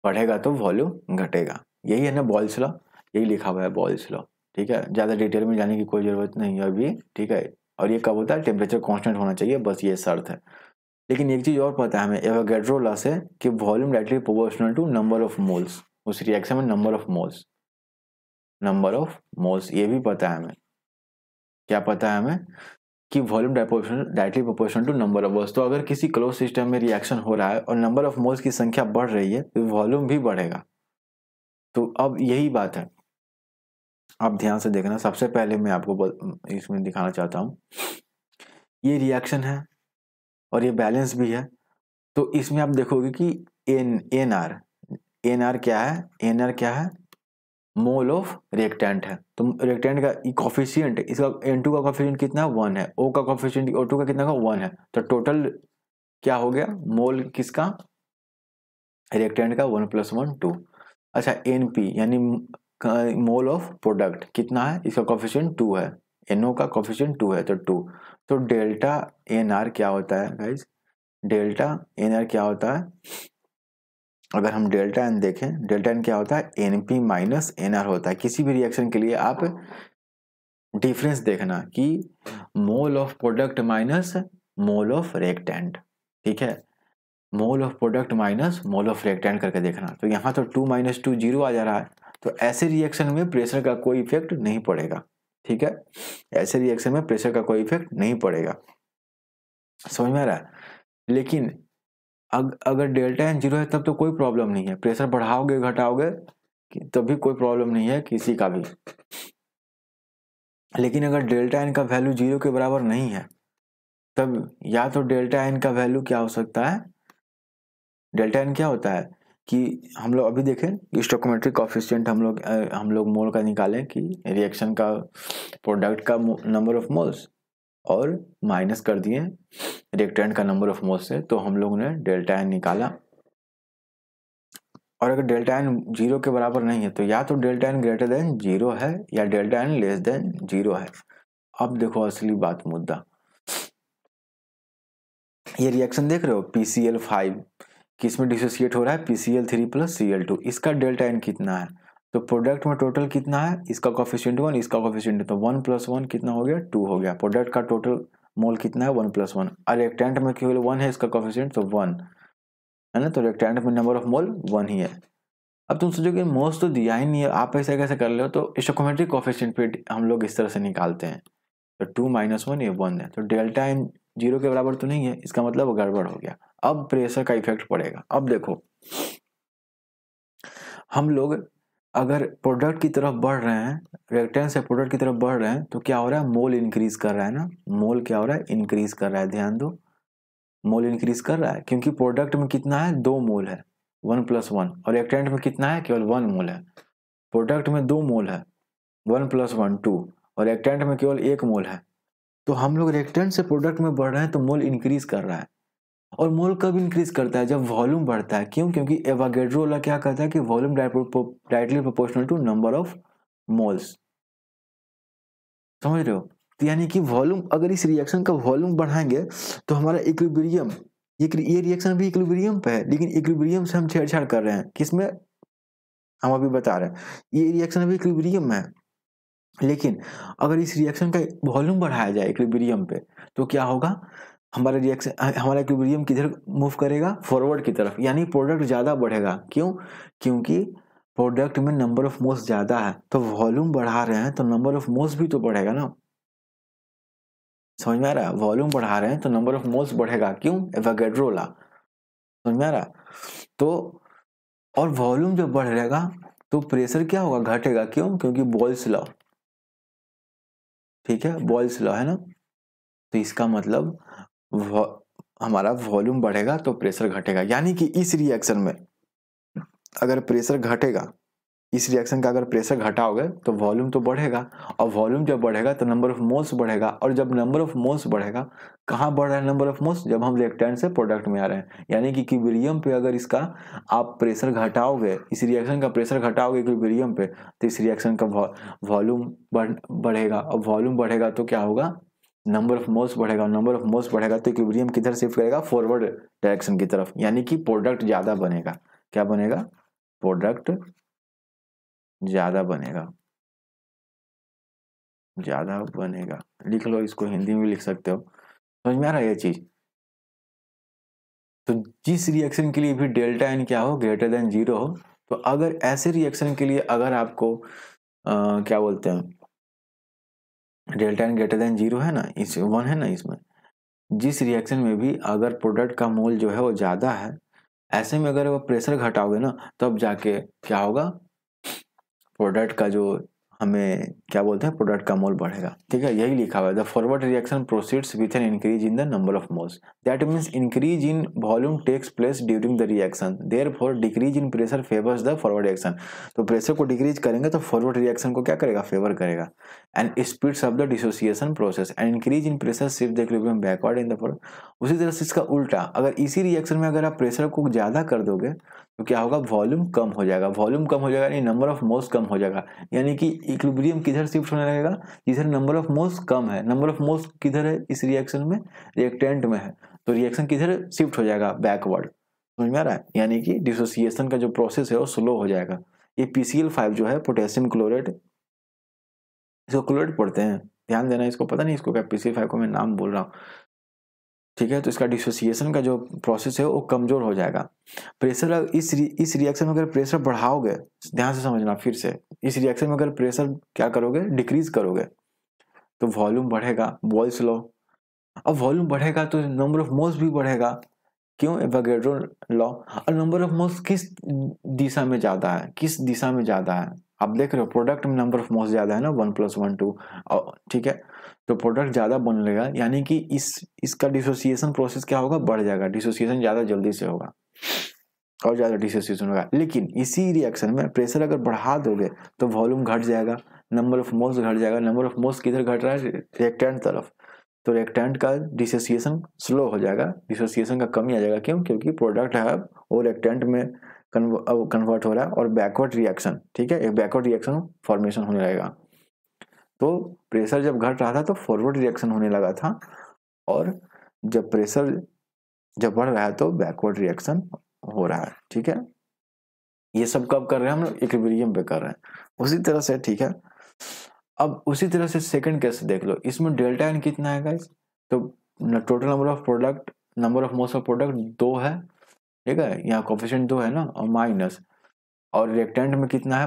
बढ़ेगा तो वॉल्यूम घटेगा। यही है ना बॉयल्स लॉ, यही लिखा हुआ है बॉयल्स लॉ। ठीक है, ज़्यादा डिटेल में जाने की कोई ज़रूरत नहीं है अभी। ठीक है, और ये कब होता है, टेम्परेचर कांस्टेंट होना चाहिए, बस ये शर्त है। लेकिन एक चीज़ और पता है हमें एवोगैड्रो लॉ से, कि volume directly proportional to number of moles. उस रिएक्शन में नंबर ऑफ मोल्स, ये भी पता है हमें। क्या पता है हमें, कि volume directly proportional to number of moles. तो अगर किसी क्लोज सिस्टम में रिएक्शन हो रहा है और नंबर ऑफ मोल्स की संख्या बढ़ रही है तो वॉल्यूम भी बढ़ेगा। तो अब यही बात है, आप ध्यान से देखना। सबसे पहले मैं आपको इसमें दिखाना चाहता हूँ, ये रिएक्शन है और ये बैलेंस भी है। तो इसमें आप देखोगे कि एन आर क्या है, मोल ऑफ रिएक्टेंट है। तो रिएक्टेंट का कोफिशिएंट, इसका N2 का कोफिशिएंट कितना है, 1 है। O का कोफिशिएंट O2 का कितना का 1 है। तो टोटल क्या हो गया, मोल किसका, रिएक्टेंट का 1 + 1 2। अच्छा NP यानी मोल ऑफ प्रोडक्ट कितना है, इसका कोफिशिएंट 2 है, NO का कोफिशिएंट 2 है तो 2। तो डेल्टा NR क्या होता है गाइज, डेल्टा NR क्या होता है, अगर हम डेल्टा एन देखें, डेल्टा एन क्या होता है, NP - NR होता है। किसी भी रिएक्शन के लिए आप डिफरेंस देखना कि mole of product minus mole of reactant. ठीक है, mole of product minus mole of reactant करके देखना। तो यहाँ तो 2 - 2 0 आ जा रहा है, तो ऐसे रिएक्शन में प्रेशर का कोई इफेक्ट नहीं पड़ेगा। ठीक है, ऐसे रिएक्शन में प्रेशर का कोई इफेक्ट नहीं पड़ेगा, समझ में आ रहा है। लेकिन अगर डेल्टा एन 0 है तब तो कोई प्रॉब्लम नहीं है, प्रेशर बढ़ाओगे घटाओगे तभी कोई प्रॉब्लम नहीं है किसी का भी। लेकिन अगर डेल्टा एन का वैल्यू 0 के बराबर नहीं है, तब या तो डेल्टा एन का वैल्यू क्या हो सकता है, डेल्टा एन क्या होता है कि हम लोग अभी देखें स्टोइकोमेट्रिक कोएफिशिएंट हम लोग मोल का निकालें कि रिएक्शन का प्रोडक्ट का नंबर ऑफ मोल्स, और माइनस कर दिए रिएक्टेंट का नंबर ऑफ मोल्स से, तो हम लोग ने डेल्टा एन निकाला। और अगर डेल्टा एन 0 के बराबर नहीं है तो या तो डेल्टा एन ग्रेटर देन 0 है या डेल्टा एन लेस देन 0 है। अब देखो असली बात मुद्दा, ये रिएक्शन देख रहे हो PCl5 किसमें डिसोसिएट हो रहा है, PCl3 + Cl2। इसका डेल्टा एन कितना है, तो प्रोडक्ट में टोटल कितना है, इसका कोफिशिएंट 1, इसका कोफिशिएंट, तो 1 + 1 कितना हो गया, 2 हो गया। प्रोडक्ट का टोटल मोल कितना है, 1 + 1। और रिएक्टेंट में केवल 1 है इसका कोफिशिएंट, तो 1 है ना, तो रिएक्टेंट में नंबर ऑफ मोल 1 ही है। अब तुम सोचोगे मोल्स तो दिया ही नहीं है, आप ऐसे कैसे कर ले हो, तो स्टोइकोमेट्रिक कोएफिशिएंट पे हम लोग इस तरह से निकालते हैं। तो 2 - 1 ये 1 है, तो डेल्टा एन 0 के बराबर तो नहीं है, इसका मतलब गड़बड़ हो गया। अब प्रेशर का इफेक्ट पड़ेगा। अब देखो हम लोग अगर प्रोडक्ट की तरफ बढ़ रहे हैं, रिएक्टेंट से प्रोडक्ट की तरफ बढ़ रहे हैं, तो क्या हो रहा है, मोल इंक्रीज कर रहा है ना, मोल क्या हो रहा है, इंक्रीज कर रहा है। ध्यान दो, मोल इंक्रीज कर रहा है क्योंकि प्रोडक्ट में कितना है, 2 मोल है, 1 + 1, और रिएक्टेंट में कितना है, केवल 1 मोल है। प्रोडक्ट में 2 मोल है, 1 + 1 2, और रिएक्टेंट में केवल 1 मोल है। तो हम लोग रिएक्टेंट से प्रोडक्ट में बढ़ रहे हैं तो मोल इंक्रीज कर रहा है। और मोल कब इंक्रीज करता है, जब वॉल्यूम बढ़ता है। क्यों, क्योंकि एवोगैड्रो लॉ क्या कहता है कि volume directly proportional to number of moles. समझ रहे हो, तो यानी कि वॉल्यूम, अगर इस रिएक्शन का वॉल्यूम बढ़ाएंगे तो हमारा इक्विलिब्रियम, ये रिएक्शन भी इक्विलिब्रियम पे है, लेकिन इक्विलिब्रियम से हम छेड़छाड़ कर रहे हैं। किसमें, हम अभी बता रहे हैं, ये रिएक्शन भी इक्विलिब्रियम में है, लेकिन अगर इस रिएक्शन का वॉल्यूम बढ़ाया जाए इक्विलिब्रियम पे, तो क्या होगा, हमारा रिएक्शन, हमारा इक्विलिब्रियम किधर मूव करेगा, फॉरवर्ड की तरफ, यानी प्रोडक्ट ज्यादा बढ़ेगा। क्यों, क्योंकि प्रोडक्ट में नंबर ऑफ मोल्स ज्यादा है, तो वॉल्यूम बढ़ा रहे हैं तो नंबर ऑफ मोल्स भी तो बढ़ेगा ना। समझ में आ रहा है, वॉल्यूम बढ़ा रहे हैं तो नंबर ऑफ मोल्स बढ़ेगा। क्यों, एवोगैड्रो लॉ। समझ में आ रहा, तो और वॉल्यूम जब बढ़ रहेगा तो प्रेशर क्या होगा, घटेगा। क्यों, क्योंकि बॉयल्स लॉ। ठीक है, बॉयल्स लॉ है ना, तो इसका मतलब हमारा वॉल्यूम बढ़ेगा तो प्रेशर घटेगा। यानी कि इस रिएक्शन में अगर प्रेशर घटेगा, इस रिएक्शन का अगर प्रेशर घटाओगे तो वॉल्यूम तो बढ़ेगा, और वॉल्यूम जब बढ़ेगा तो नंबर ऑफ मोल्स बढ़ेगा, और जब नंबर ऑफ मोल्स बढ़ेगा, कहाँ बढ़ रहा है नंबर ऑफ मोल्स? जब हम रिएक्टेंट से प्रोडक्ट में आ रहे हैं। यानी कि इक्विलिब्रियम पे अगर इसका आप प्रेशर घटाओगे, इस रिएक्शन का प्रेशर घटाओगे इक्विलिब्रियम पे, तो इस रिएक्शन का वॉल्यूम बढ़ेगा, और वॉल्यूम बढ़ेगा तो क्या होगा? नंबर ऑफ मोल्स बढ़ेगा, और नंबर ऑफ मोल्स बढ़ेगा तो इक्विलिब्रियम किधर शिफ्ट करेगा? फॉरवर्ड डायरेक्शन की तरफ। यानी कि प्रोडक्ट ज्यादा बनेगा। क्या बनेगा? प्रोडक्ट ज्यादा बनेगा, ज्यादा बनेगा। लिख लो, इसको हिंदी में भी लिख सकते हो। समझ में आ रहा है ये चीज? तो जिस रिएक्शन के लिए भी डेल्टा एन क्या हो? ग्रेटर देन 0 हो, तो अगर ऐसे रिएक्शन के लिए अगर आपको क्या बोलते हैं, डेल्टा एन ग्रेटर देन 0 है ना, इस 1 है ना, इसमें जिस रिएक्शन में भी अगर प्रोडक्ट का मोल जो है वो ज्यादा है, ऐसे में अगर वो प्रेशर घटाओगे ना, तब जाके क्या होगा? प्रोडक्ट का जो हमें क्या बोलते हैं, प्रोडक्ट का मोल बढ़ेगा। ठीक है, यही लिखा हुआ है, the forward reaction proceeds with an increase in the number of moles, that means increase in volume takes place during the reaction, therefore decrease in pressure favours the forward reaction. तो pressure को decrease करेंगे तो forward reaction को क्या करेगा? Favour करेगा। And speeds up the dissociation process, and increase in pressure shift the equilibrium backward in the forward. उसी तरह से इसका उल्टा, अगर इसी रिएक्शन में अगर आप प्रेशर को ज्यादा कर दोगे तो क्या होगा? वॉल्यूम कम हो जाएगा। वॉल्यूम कम हो जाएगा यानी नंबर ऑफ मोल्स कम हो जाएगा। यानी कि इक्विलिब्रियम किधर शिफ्ट होने लगेगा? जिधर नंबर ऑफ मोल्स कम है। नंबर ऑफ मोल्स किधर है इस रिएक्शन में? रिएक्टेंट में है। तो रिएक्शन किधर शिफ्ट हो जाएगा? बैकवर्ड। समझ में आ रहा है? यानी कि डिसोसिएशन का जो प्रोसेस है वो स्लो हो जाएगा। ये PCl5 जो है, पोटेशियम क्लोराइड, इसको क्लोराइड पढ़ते हैं, ध्यान देना। इसको पता नहीं इसको क्या, PCl5 को मैं नाम बोल रहा हूँ। ठीक है, तो इसका डिसोसिएशन का जो प्रोसेस है वो कमजोर हो जाएगा। प्रेशर इस रिएक्शन में अगर प्रेशर बढ़ाओगे, ध्यान से समझना फिर से, इस रिएक्शन में अगर प्रेशर क्या करोगे? डिक्रीज करोगे, तो वॉल्यूम बढ़ेगा, बॉयल्स लॉ। अब वॉल्यूम बढ़ेगा तो नंबर ऑफ मोल्स भी बढ़ेगा। क्यों? Avogadro law. और नंबर ऑफ मोल्स किस दिशा में ज्यादा है? किस दिशा में ज्यादा है? आप देख रहे हो प्रोडक्ट में नंबर ऑफ मोल्स ज्यादा है ना, 1 + 1 2। ठीक है, तो प्रोडक्ट ज्यादा बन लेगा, यानी कि इसका डिसोसिएशन प्रोसेस क्या होगा? बढ़ जाएगा। डिसोसिएशन ज्यादा जल्दी से होगा और ज्यादा डिसोसिएशन होगा। लेकिन इसी रिएक्शन में प्रेशर अगर बढ़ा दोगे तो वॉल्यूम घट जाएगा, नंबर ऑफ मोल्स घट जाएगा। नंबर ऑफ मोल्स किधर घट रहा है? रिएक्टेंट तरफ। तो रिएक्टेंट का डिसोसिएशन स्लो हो जाएगा, डिसोसिएशन का कमी आ जाएगा। क्यों? क्योंकि प्रोडक्ट है वो रिएक्टेंट में कन्वर्ट हो रहा है, और बैकवर्ड रिएक्शन, ठीक है, एक बैकवर्ड रिएक्शन फॉर्मेशन होने लगेगा। तो प्रेशर जब घट रहा था तो फॉरवर्ड रिएक्शन होने लगा था, और जब प्रेशर जब बढ़ रहा है तो बैकवर्ड रिएक्शन हो रहा है। ठीक है, ये सब कब कर रहे हैं हम लोग? इक्विलिब्रियम पे कर रहे हैं। उसी तरह से, ठीक है, अब उसी तरह से सेकंड केस देख लो। इसमें डेल्टा एन कितना है गाइस? तो total number of product, number of moles of product 2 है। ठीक है, यहाँ कोफिशिएंट 2 है ना, और माइनस, और रिएक्टेंट में कितना है?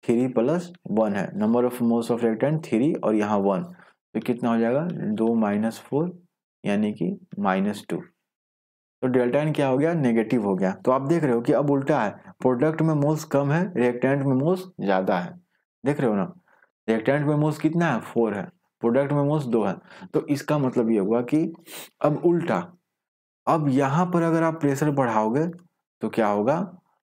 3 + 1 है। Number of moles of reactant 3 और यहाँ 1, तो कितना हो जाएगा? 2 - 4 यानी कि -2। तो डेल्टा एन क्या हो गया? नेगेटिव हो गया। तो आप देख रहे हो कि अब उल्टा है, प्रोडक्ट में मोल्स कम है, रिएक्टेंट में मोल्स ज्यादा है। देख रहे हो ना, रिएक्टेंट में मोल्स कितना है? 4 है, प्रोडक्ट में मोल्स 2 है। तो इसका मतलब ये हुआ कि अब उल्टा, अब यहां पर अगर आप प्रेशर बढ़ाओगे तो क्या होगा?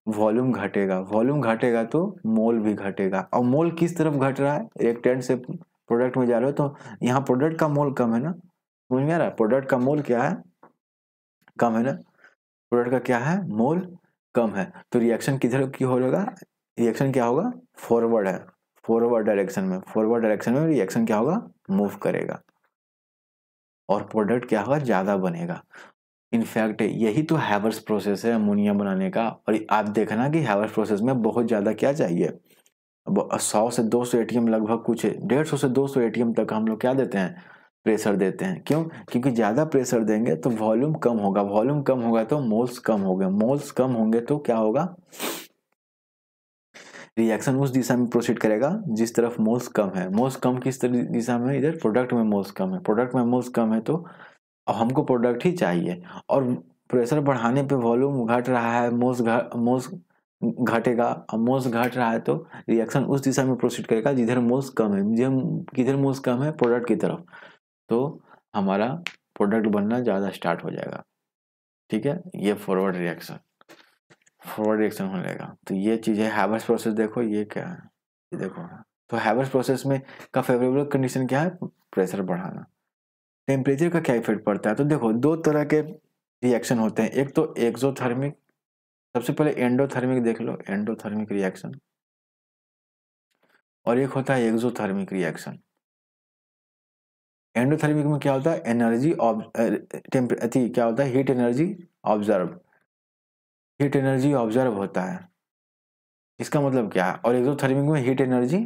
वॉल्यूम घटेगा। वॉल्यूम घटेगा तो मोल भी घटेगा। और मोल किस तरफ घट रहा है? रिएक्टेंट से प्रोडक्ट में जा रहे हो, तो यहाँ प्रोडक्ट का मोल कम है ना। समझ में आ रहा है? प्रोडक्ट का मोल क्या है? कम है ना। प्रोडक्ट का क्या है? मोल कम है। तो रिएक्शन किधर की होगा? रिएक्शन क्या होगा? फॉरवर्ड है, फॉरवर्ड डायरेक्शन में। फॉरवर्ड डायरेक्शन में रिएक्शन क्या होगा? मूव करेगा, और प्रोडक्ट क्या होगा? ज्यादा बनेगा। इनफैक्ट यही तो हैवर्स प्रोसेस है अमोनिया बनाने का। और आप देखना कि हैवर्स प्रोसेस में बहुत ज्यादा क्या चाहिए? अब 100 से 200 एटीएम, लगभग कुछ 150 से 200 एटीएम तक हम लोग क्या देते हैं? प्रेशर देते हैं। क्यों? क्योंकि ज्यादा प्रेशर देंगे तो वॉल्यूम कम होगा, वॉल्यूम कम होगा तो मोल्स कम होंगे, मोल्स कम होंगे तो क्या होगा? रिएक्शन उस दिशा में प्रोसीड करेगा जिस तरफ मोल्स कम है। मोल्स कम किस दिशा में? इधर प्रोडक्ट में मोल्स कम है। प्रोडक्ट में मोल्स कम है तो हमको प्रोडक्ट ही चाहिए, और प्रेशर बढ़ाने पे वॉल्यूम घट रहा है, मोल्स घटेगा, और मोल्स घट रहा है तो रिएक्शन उस दिशा में प्रोसीड करेगा जिधर मोल्स कम है। किधर मोल्स कम है? प्रोडक्ट की तरफ। तो हमारा प्रोडक्ट बनना ज़्यादा स्टार्ट हो जाएगा। ठीक है, ये फॉरवर्ड रिएक्शन होने लगेगा। तो ये चीज़ है हैवर्स प्रोसेस। देखो ये क्या है, ये देखो। तो हैवर्स प्रोसेस में का फेवरेबल कंडीशन क्या है, प्रेशर बढ़ाना। टेम्परेचर का क्या इफेक्ट पड़ता है, तो देखो दो तरह के रिएक्शन होते हैं, एक तो एक्सोथर्मिक, सबसे पहले एंडोथर्मिक देख लो, एंडोथर्मिक रिएक्शन, और एक होता है एक्सोथर्मिक रिएक्शन। एंडोथर्मिक में क्या होता है, एनर्जी क्या होता है, हीट एनर्जी ऑब्जर्व होता है, इसका मतलब क्या है। और एक्सोथर्मिक में हीट एनर्जी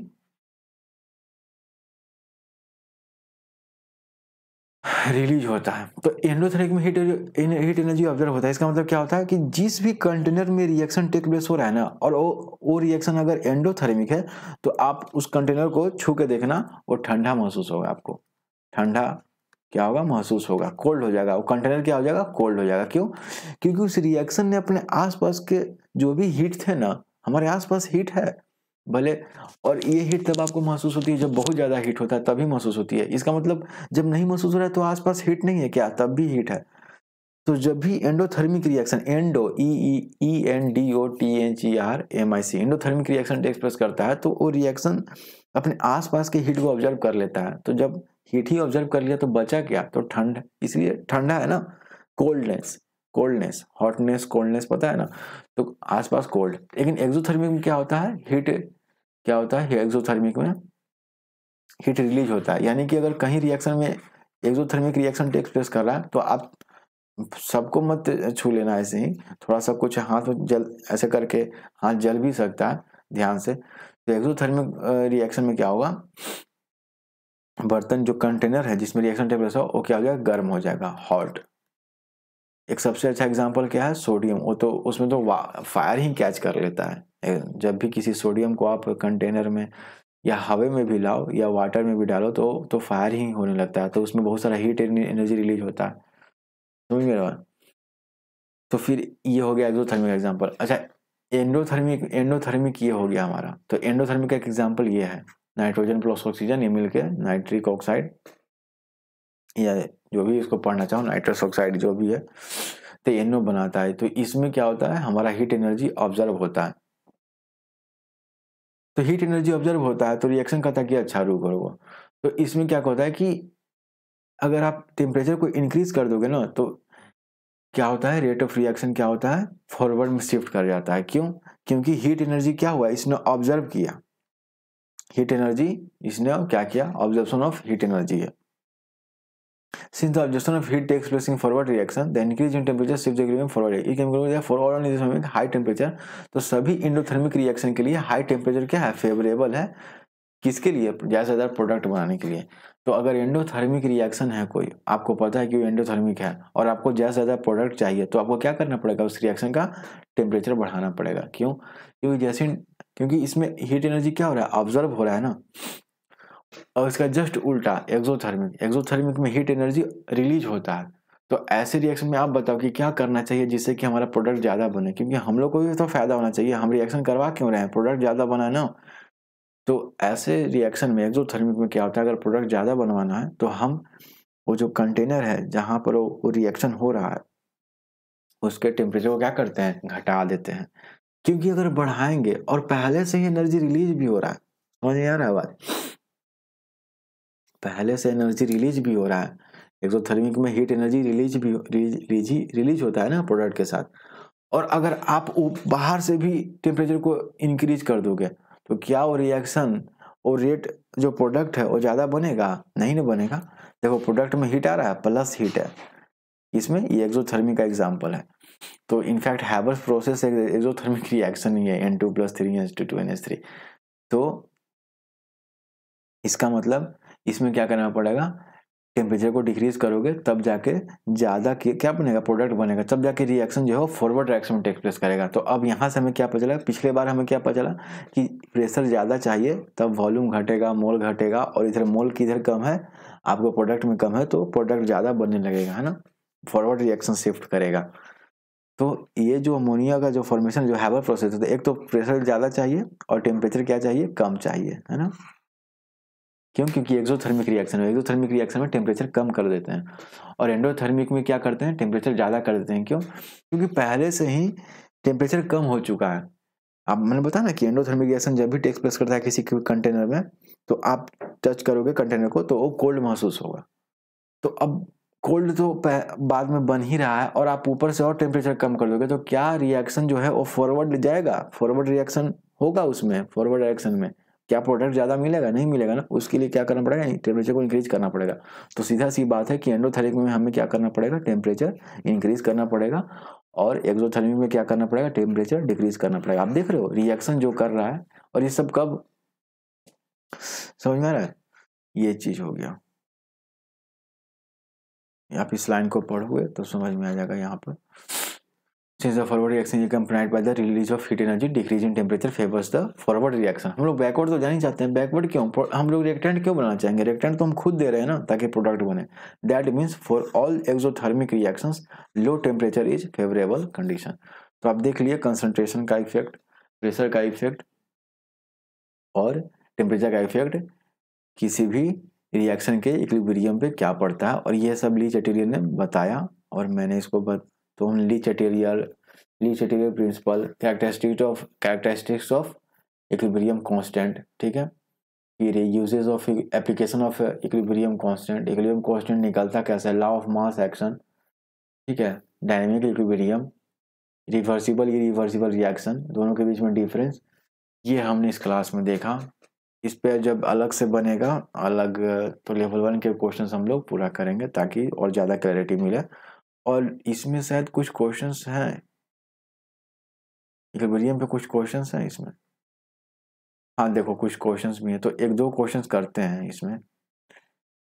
रिलीज होता है। तो एंडोथर्मिक में हीट एनर्जी ऑब्जर्व होता है, इसका मतलब क्या होता है कि जिस भी कंटेनर में रिएक्शन टेक प्लेस हो रहा है ना, और वो रिएक्शन अगर एंडोथर्मिक है तो आप उस कंटेनर को छू के देखना, वो ठंडा महसूस होगा, आपको ठंडा क्या होगा, महसूस होगा, कोल्ड हो जाएगा, वो कंटेनर क्या हो जाएगा, कोल्ड हो जाएगा। क्यों, क्योंकि उस रिएक्शन ने अपने आसपास के जो भी हीट थे ना, हमारे आसपास हीट है भले, और ये हीट तब आपको महसूस होती है जब बहुत ज्यादा हीट होता है, तभी महसूस होती है। इसका मतलब जब नहीं महसूस हो रहा है तो आसपास हीट नहीं है क्या, तब भी हीट है। तो जब भी endothermic reaction, endo ENDOTHERMIC endothermic reaction take place करता है, तो वो रिएक्शन अपने आसपास के हीट को ऑब्जर्व कर लेता है। तो जब हीट ही ऑब्जर्व कर लिया तो बचा क्या, तो ठंड, इसलिए ठंडा है ना, कोल्डनेस, हॉटनेस, कोल्डनेस, पता है ना, तो आसपास कोल्ड। लेकिन एक्सोथर्मिक में क्या होता है, हीट क्या होता है, एक्सोथर्मिक में हीट रिलीज होता है। यानी कि अगर कहीं रिएक्शन में एक्सोथर्मिक रिएक्शन टेक प्लेस कर रहा है तो आप सबको मत छू लेना ऐसे ही, थोड़ा सा कुछ हाथ में जल, ऐसे करके हाथ जल भी सकता है, ध्यान से। तो एक्सोथर्मिक रिएक्शन में क्या होगा, बर्तन जो कंटेनर है जिसमें रिएक्शन टेक प्लेस हो, वो क्या हो जाएगा, गर्म हो जाएगा, हॉट। एक सबसे अच्छा एग्जांपल क्या है, सोडियम, वो तो उसमें तो फायर ही कैच कर लेता है। जब भी किसी सोडियम को आप कंटेनर में या हवा में भी लाओ या वाटर में भी डालो तो फायर ही होने लगता है, तो उसमें बहुत सारा हीट एनर्जी रिलीज होता है, समझ में रहा। तो फिर ये हो गया एक्सोथर्मिक एग्जांपल। अच्छा, एंडोथर्मिक ये हो गया हमारा। तो एंडोथर्मिक का एक एग्जांपल ये है, नाइट्रोजन प्लस ऑक्सीजन ये मिलके नाइट्रिक ऑक्साइड, या जो भी इसको पढ़ना चाहो, नाइट्रस ऑक्साइड जो भी है, तो एनओ बनाता है। तो इसमें क्या होता है, हमारा हीट एनर्जी ऑब्जर्व होता है। तो हीट एनर्जी ऑब्जर्व होता है तो रिएक्शन का ताकि अच्छा रुक होगा। तो इसमें क्या होता है कि अगर आप टेम्परेचर को इंक्रीज कर दोगे ना, तो क्या होता है, रेट ऑफ रिएक्शन क्या होता है, फॉरवर्ड में शिफ्ट कर जाता है। क्यों, क्योंकि हीट एनर्जी क्या हुआ, इसने ऑब्जर्व किया, हीट एनर्जी इसने क्या किया, ऑब्जर्वेशन ऑफ हीट एनर्जी है। Since the absorption of heat takes place in forward reaction, the increase in temperature shifts the equilibrium forward. ये chemical है forward in this high temperature. तो सभी endothermic reaction के लिए हाई टेम्परेचर क्या है, favourable है, किसके लिए, ज्यादा से ज्यादा प्रोडक्ट बनाने के लिए। तो अगर एंडोथर्मिक रिएक्शन है कोई, आपको पता है कि वो एंडोथर्मिक है और आपको ज्यादा से ज्यादा प्रोडक्ट चाहिए, तो आपको क्या करना पड़ेगा, उस रिएक्शन का टेम्परेचर बढ़ाना पड़ेगा। क्यों, क्योंकि इसमें हीट एनर्जी क्या हो रहा है, ऑब्जर्व हो रहा है ना। और इसका जस्ट उल्टा एक्सोथर्मिक में हीट एनर्जी रिलीज होता है। तो ऐसे रिएक्शन में आप बताओ कि क्या करना चाहिए जिससे कि हमारा प्रोडक्ट ज्यादा बने, क्योंकि हम लोग को भी तो फायदा होना चाहिए, हम रिएक्शन करवा क्यों रहे हैं, प्रोडक्ट ज्यादा बना ना। तो ऐसे रिएक्शन में एक्सोथर्मिक में क्या होता है, अगर प्रोडक्ट ज्यादा बनवाना है तो हम वो जो कंटेनर है जहां पर वो रिएक्शन हो रहा है उसके टेम्परेचर को क्या करते हैं, घटा देते हैं। क्योंकि अगर बढ़ाएंगे और पहले से ही एनर्जी रिलीज भी हो रहा है, समझ नहीं आ रहा है बात, पहले से एनर्जी रिलीज भी हो रहा है, एक्सोथर्मिक में हीट एनर्जी रिलीज होता है ना प्रोडक्ट के साथ। और अगर आप बाहर से भी टेम्परेचर को इंक्रीज कर दोगे तो क्या वो रिएक्शन और रेट जो प्रोडक्ट है वो ज़्यादा बनेगा, नहीं ना बनेगा। देखो प्रोडक्ट में हीट आ रहा है प्लस हीट है, इसमें ये एक्सोथर्मिक का एग्जाम्पल है। तो इनफैक्ट हैवर्स प्रोसेस एक एक्सोथर्मिक रिएक्शन ही है, N2+3H2NH3। तो इसका मतलब इसमें क्या करना पड़ेगा, टेम्परेचर को डिक्रीज करोगे तब जाके ज्यादा क्या बनेगा, प्रोडक्ट बनेगा, तब जाके रिएक्शन जो है फॉरवर्ड रिएक्शन में टेक प्लेस करेगा। तो अब यहाँ से हमें क्या पता चला, पिछले बार हमें क्या पता चला कि प्रेशर ज्यादा चाहिए तब वॉल्यूम घटेगा, मोल घटेगा, और इधर मोल की इधर कम है, आपको प्रोडक्ट में कम है तो प्रोडक्ट ज्यादा बनने लगेगा, है ना, फॉरवर्ड रिएक्शन शिफ्ट करेगा। तो ये जो अमोनिया का जो फॉर्मेशन जो हैवर प्रोसेस है, तो एक तो प्रेशर ज्यादा चाहिए और टेम्परेचर क्या चाहिए, कम चाहिए, है ना। क्यों? क्योंकि एक्सोथर्मिक रिएक्शन है, एक्सोथर्मिक रिएक्शन में टेम्परेचर कम कर देते हैं, और एंडोथर्मिक में क्या करते हैं, टेम्परेचर ज़्यादा कर देते हैं। क्यों? क्योंकि पहले से ही टेम्परेचर कम हो चुका है। अब मैंने बताया ना कि एंडोथर्मिक रिएक्शन जब भी टेक्स प्लेस करता है किसी कंटेनर में, तो आप टच करोगे कंटेनर को तो वो कोल्ड महसूस होगा। तो अब कोल्ड तो बाद में बन ही रहा है, और आप ऊपर से और टेम्परेचर कम कर दोगे तो क्या रिएक्शन जो है वो फॉरवर्ड जाएगा, फॉरवर्ड रिएक्शन होगा उसमें, फॉरवर्ड रिएक्शन में क्या प्रोडक्ट ज़्यादा मिलेगा? नहीं मिलेगा ना। उसके लिए क्या करना पड़ेगा, टेम्परेचर को इंक्रीज करना पड़ेगा। तो सीधा सी बात है कि एंडोथर्मिक में हमें क्या करना पड़ेगा, टेम्परेचर इंक्रीज करना पड़ेगा, और एक्सोथर्मिक में क्या करना पड़ेगा, टेम्परेचर डिक्रीज करना पड़ेगा। आप देख रहे हो रिएक्शन जो कर रहा है, और ये सब कब समझ में आ रहा है? ये चीज हो गया। आप इस लाइन को पढ़ोगे तो समझ में आ जाएगा। यहाँ पर since the forward reaction is accompanied by the release of heat energy, decrease in temperature favors the forward reaction। हम लोग बैकवर्ड तो जान ही चाहते हैं, बैकवर्ड क्यों? हम लोग रिएक्टेंट क्यों बनाना चाहेंगे? रिएक्टेंट तो हम खुद दे रहे हैं ना, ताकि प्रोडक्ट बने। That means for all exothermic reactions low temperature is favourable condition. तो आप देख लिए कंसंट्रेशन का इफेक्ट, प्रेशर का इफेक्ट और टेम्परेचर का इफेक्ट किसी भी रिएक्शन के इक्विलिब्रियम पे क्या पड़ता है, और ये सब ली चैटेरियल ने बताया, और मैंने इसको तो हम Le Chatelier principle, characteristics of equilibrium constant, ठीक है। फिर uses of application of equilibrium constant निकलता कैसे, लॉ ऑफ मास एक्शन, ठीक है, dynamic equilibrium, reversible irreversible reaction, दोनों के बीच में डिफरेंस, ये हमने इस क्लास में देखा। इस पे जब अलग से बनेगा अलग, तो लेवल 1 के क्वेश्चंस हम लोग पूरा करेंगे ताकि और ज़्यादा क्लैरिटी मिले। और इसमें शायद कुछ क्वेश्चंस हैं, इक्विलिब्रियम पे कुछ क्वेश्चंस हैं इसमें। हाँ देखो कुछ क्वेश्चंस भी हैं, तो एक दो क्वेश्चंस करते हैं इसमें।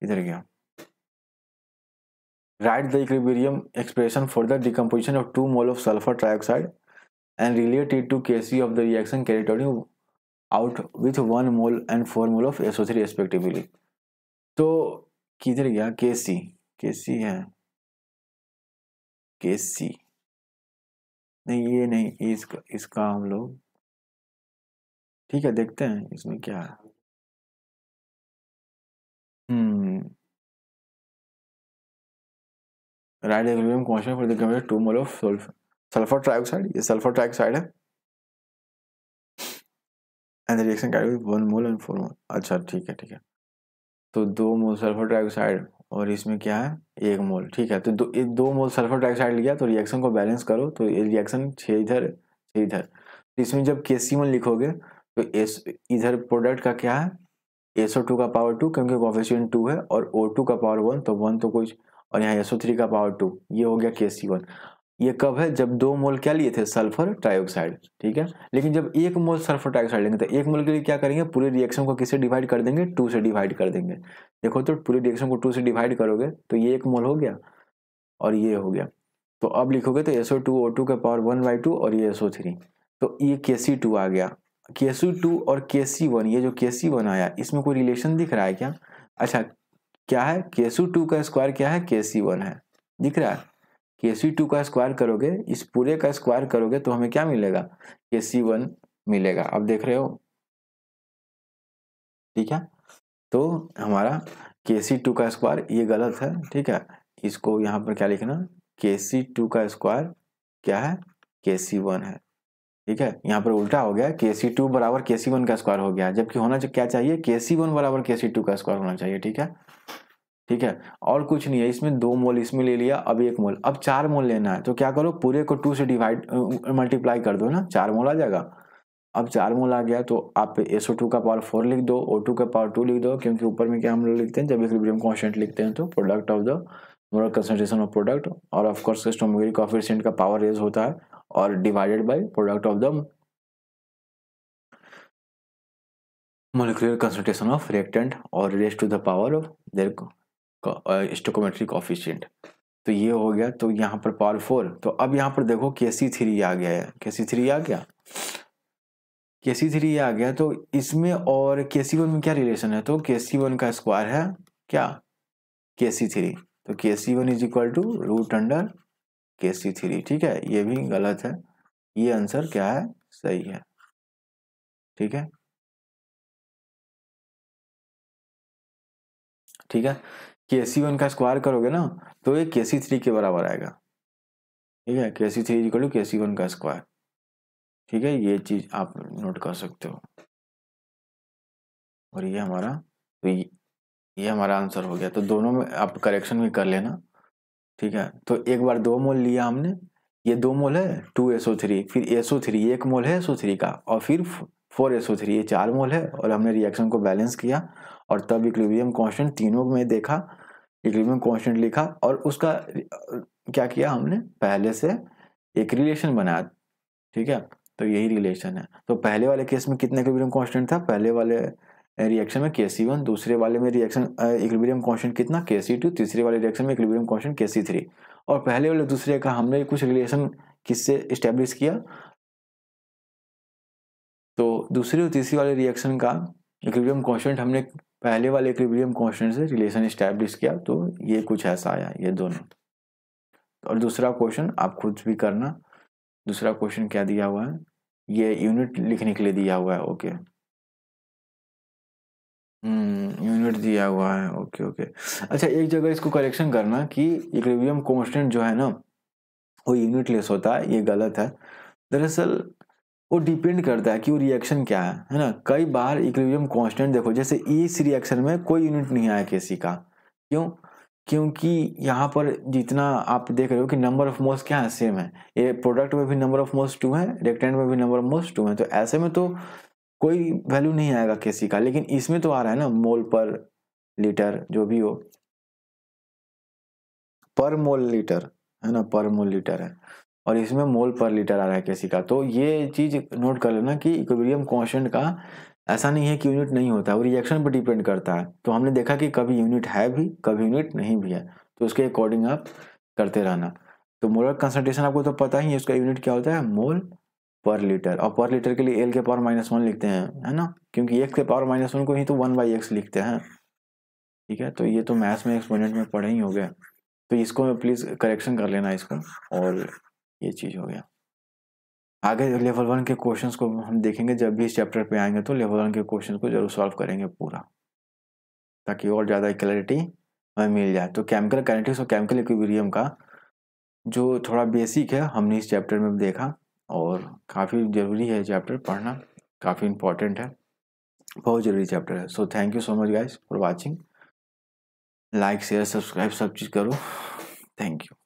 इधर गया, right the equilibrium expression for the decomposition of 2 mole of sulphur trioxide and relate it to Kc of the reaction carried out with 1 mole and 4 mole of SO3 respectively. तो किधर गया, Kc है, Kc नहीं, ये नहीं, इसका हम लोग ठीक है देखते हैं इसमें क्या है। Right equilibrium constant for the complete 2 mole of sulphur trioxide, ये सल्फर ट्राइऑक्साइड है, and the reaction carried with 1 mole and 4 मोल। अच्छा ठीक है, तो 2 मोल सल्फर ट्राइऑक्साइड और इसमें क्या है 1 मोल, ठीक है। तो 2 मोल सल्फर ट्राइऑक्साइड लिया, तो रिएक्शन को बैलेंस करो, तो ये रिएक्शन 6 इधर 6 इधर। तो इसमें जब Kc1 लिखोगे तो इधर प्रोडक्ट का क्या है, SO2 का पावर 2, क्योंकि कोफिशिएंट 2 है, और O2 का पावर 1, तो 1 तो कुछ, और यहाँ SO3 का पावर 2, ये हो गया Kc1। ये कब है, जब 2 मोल क्या लिए थे, सल्फर ट्राइऑक्साइड, ठीक है। लेकिन जब 1 मोल सल्फर ट्राइऑक्साइड लेंगे, तो 1 मोल के लिए क्या करेंगे, पूरे रिएक्शन को किससे डिवाइड कर देंगे, 2 से डिवाइड कर देंगे। देखो तो पूरे रिएक्शन को 2 से डिवाइड करोगे तो ये 1 मोल हो गया, और ये हो गया। तो अब लिखोगे तो SO2 O2 का पावर 1/2, और ये SO3, तो ये Kc2 आ गया। Kc2 और Kc1, ये जो Kc1 आया, इसमें कोई रिलेशन दिख रहा है क्या? अच्छा, क्या है, Kc2 का स्क्वायर क्या है, Kc1 है, दिख रहा है। Kc2 का स्क्वायर करोगे, इस पूरे का स्क्वायर करोगे, तो हमें क्या मिलेगा, Kc1 मिलेगा। अब देख रहे हो, ठीक है। तो हमारा Kc2 का स्क्वायर ये गलत है, ठीक है। इसको यहाँ पर क्या लिखना, Kc2 का स्क्वायर क्या है, Kc1 है, ठीक है। यहाँ पर उल्टा हो गया, Kc2 बराबर Kc1 का स्क्वायर हो गया, जबकि होना क्या चाहिए, Kc1 बराबर Kc2 का स्क्वायर होना चाहिए, ठीक है। ठीक है, और कुछ नहीं है इसमें। 2 मोल इसमें ले लिया, अब 1 मोल, अब 4 मोल लेना है, तो क्या करो, पूरे को 2 से डिवाइड मल्टीप्लाई कर दो ना, 4 मोल आ जाएगा। अब 4 मोल आ गया, तो आप SO2 का पावर 4 लिख दो, O2 का पावर 2 लिख दो, क्योंकि ऊपर में क्या हम लोग लिखते हैं, जब इक्विलिब्रियम कांस्टेंट लिखते हैं तो product of the molar concentration of product, और ऑफ कोर्स स्टोइकोमेट्रिक कोएफिशिएंट का पावर रेज होता है, और divided by product of the molecular concentration of reactant, और raise to the power of their stoichiometric coefficient. तो ये हो गया, तो यहाँ पर पावर 4। तो अब यहाँ पर देखो Kc3 आ गया है, Kc3 आ गया, Kc3 आ गया, तो इसमें और Kc1 में क्या रिलेशन है, तो Kc1 का स्क्वायर है क्या, Kc3, तो Kc1 is equal to root under Kc3, ठीक है। ये भी गलत है, ये आंसर क्या है, सही है, ठीक है। ठीक है। Kc1 का स्क्वायर करोगे ना तो ये Kc3 के बराबर आएगा, ठीक है। Kc3 इक्वल टू Kc1 का स्क्वायर, ठीक है। ये चीज आप नोट कर सकते हो। और ये हमारा, तो ये हमारा आंसर हो गया। तो दोनों में आप करेक्शन भी कर लेना, ठीक है। तो एक बार 2 मोल लिया हमने, ये 2 मोल है 2SO3, फिर SO3 1 मोल है SO3 का, और फिर 4SO3 ये 4 मोल है, और हमने रिएक्शन को बैलेंस किया और तब इक्विलिब्रियम कांस्टेंट तीनों में देखा, इक्विलिब्रियम कांस्टेंट लिखा और उसका क्या किया हमने, पहले से एक रिलेशन बनाया, ठीक है। तो यही रिलेशन है। तो पहले वाले केस में कितना इक्विलिब्रियम कांस्टेंट था, पहले वाले रिएक्शन में Kc1, दूसरे वाले में रिएक्शन इक्विलिब्रियम कांस्टेंट कितना Kc2, तीसरे वाले रिएक्शन में इक्विलिब्रियम कांस्टेंट Kc3, और पहले वाले दूसरे का हमने कुछ रिलेशन किससे एस्टेब्लिश किया, तो दूसरे और तीसरे वाले रिएक्शन का इक्विलिब्रियम कांस्टेंट हमने पहले वाले इक्विलिब्रियम कांस्टेंट से रिलेशन एस्टेब्लिश किया, तो ये कुछ ऐसा आया ये दोनों। और दूसरा क्वेश्चन आप खुद भी करना। दूसरा क्वेश्चन क्या दिया हुआ है, ये यूनिट लिखने के लिए दिया हुआ है, ओके। यूनिट दिया हुआ है, ओके ओके। अच्छा, एक जगह इसको करेक्शन करना कि इक्विलिब्रियम कांस्टेंट जो है ना वो यूनिट लेस होता है, ये गलत है। दरअसल वो डिपेंड करता है कि वो रिएक्शन क्या है ना। कई बार इक्विलिब्रियम कांस्टेंट देखो, जैसे इस रिएक्शन में कोई यूनिट नहीं आया Kc का, क्यों? क्योंकि यहाँ पर जितना आप देख रहे हो कि नंबर ऑफ मोल्स क्या है, सेम है। ये प्रोडक्ट में भी नंबर ऑफ मोल्स 2 है, रिएक्टेंट में भी नंबर ऑफ मोल्स 2 है, तो ऐसे में तो कोई वैल्यू नहीं आएगा Kc का। लेकिन इसमें तो आ रहा है ना मोल पर लीटर, जो भी हो, पर मोल लीटर है ना, पर मोल लीटर है, और इसमें मोल पर लीटर आ रहा है Kc का। तो ये चीज नोट कर लेना कि इक्विलिब्रियम कांस्टेंट का ऐसा नहीं है कि यूनिट नहीं होता, वो रिएक्शन पर डिपेंड करता है। तो हमने देखा कि कभी यूनिट है भी, कभी यूनिट नहीं भी है, तो उसके अकॉर्डिंग आप करते रहना। तो मोलर कंसंट्रेशन आपको तो पता ही है, उसका यूनिट क्या होता है, मोल पर लीटर। और पर लीटर के लिए L के पावर -1 लिखते हैं, है ना, क्योंकि x के पावर -1 को ही तो 1/x लिखते हैं, ठीक है। तो ये तो मैथ्स में एक्सपोनेंट में पढ़े ही हो गया। तो इसको प्लीज करेक्शन कर लेना इसको, और ये चीज हो गया। आगे लेवल 1 के क्वेश्चंस को हम देखेंगे, जब भी इस चैप्टर पे आएंगे तो लेवल 1 के क्वेश्चंस को जरूर सॉल्व करेंगे पूरा, ताकि और ज़्यादा क्लैरिटी हमें मिल जाए। तो केमिकल काइनेटिक्स और केमिकल इक्विलिब्रियम का जो थोड़ा बेसिक है हमने इस चैप्टर में देखा, और काफ़ी ज़रूरी है चैप्टर पढ़ना, काफ़ी इंपॉर्टेंट है, बहुत ज़रूरी चैप्टर है। So thank you so much guys for watching. Like share subscribe सब चीज़ करो। Thank you.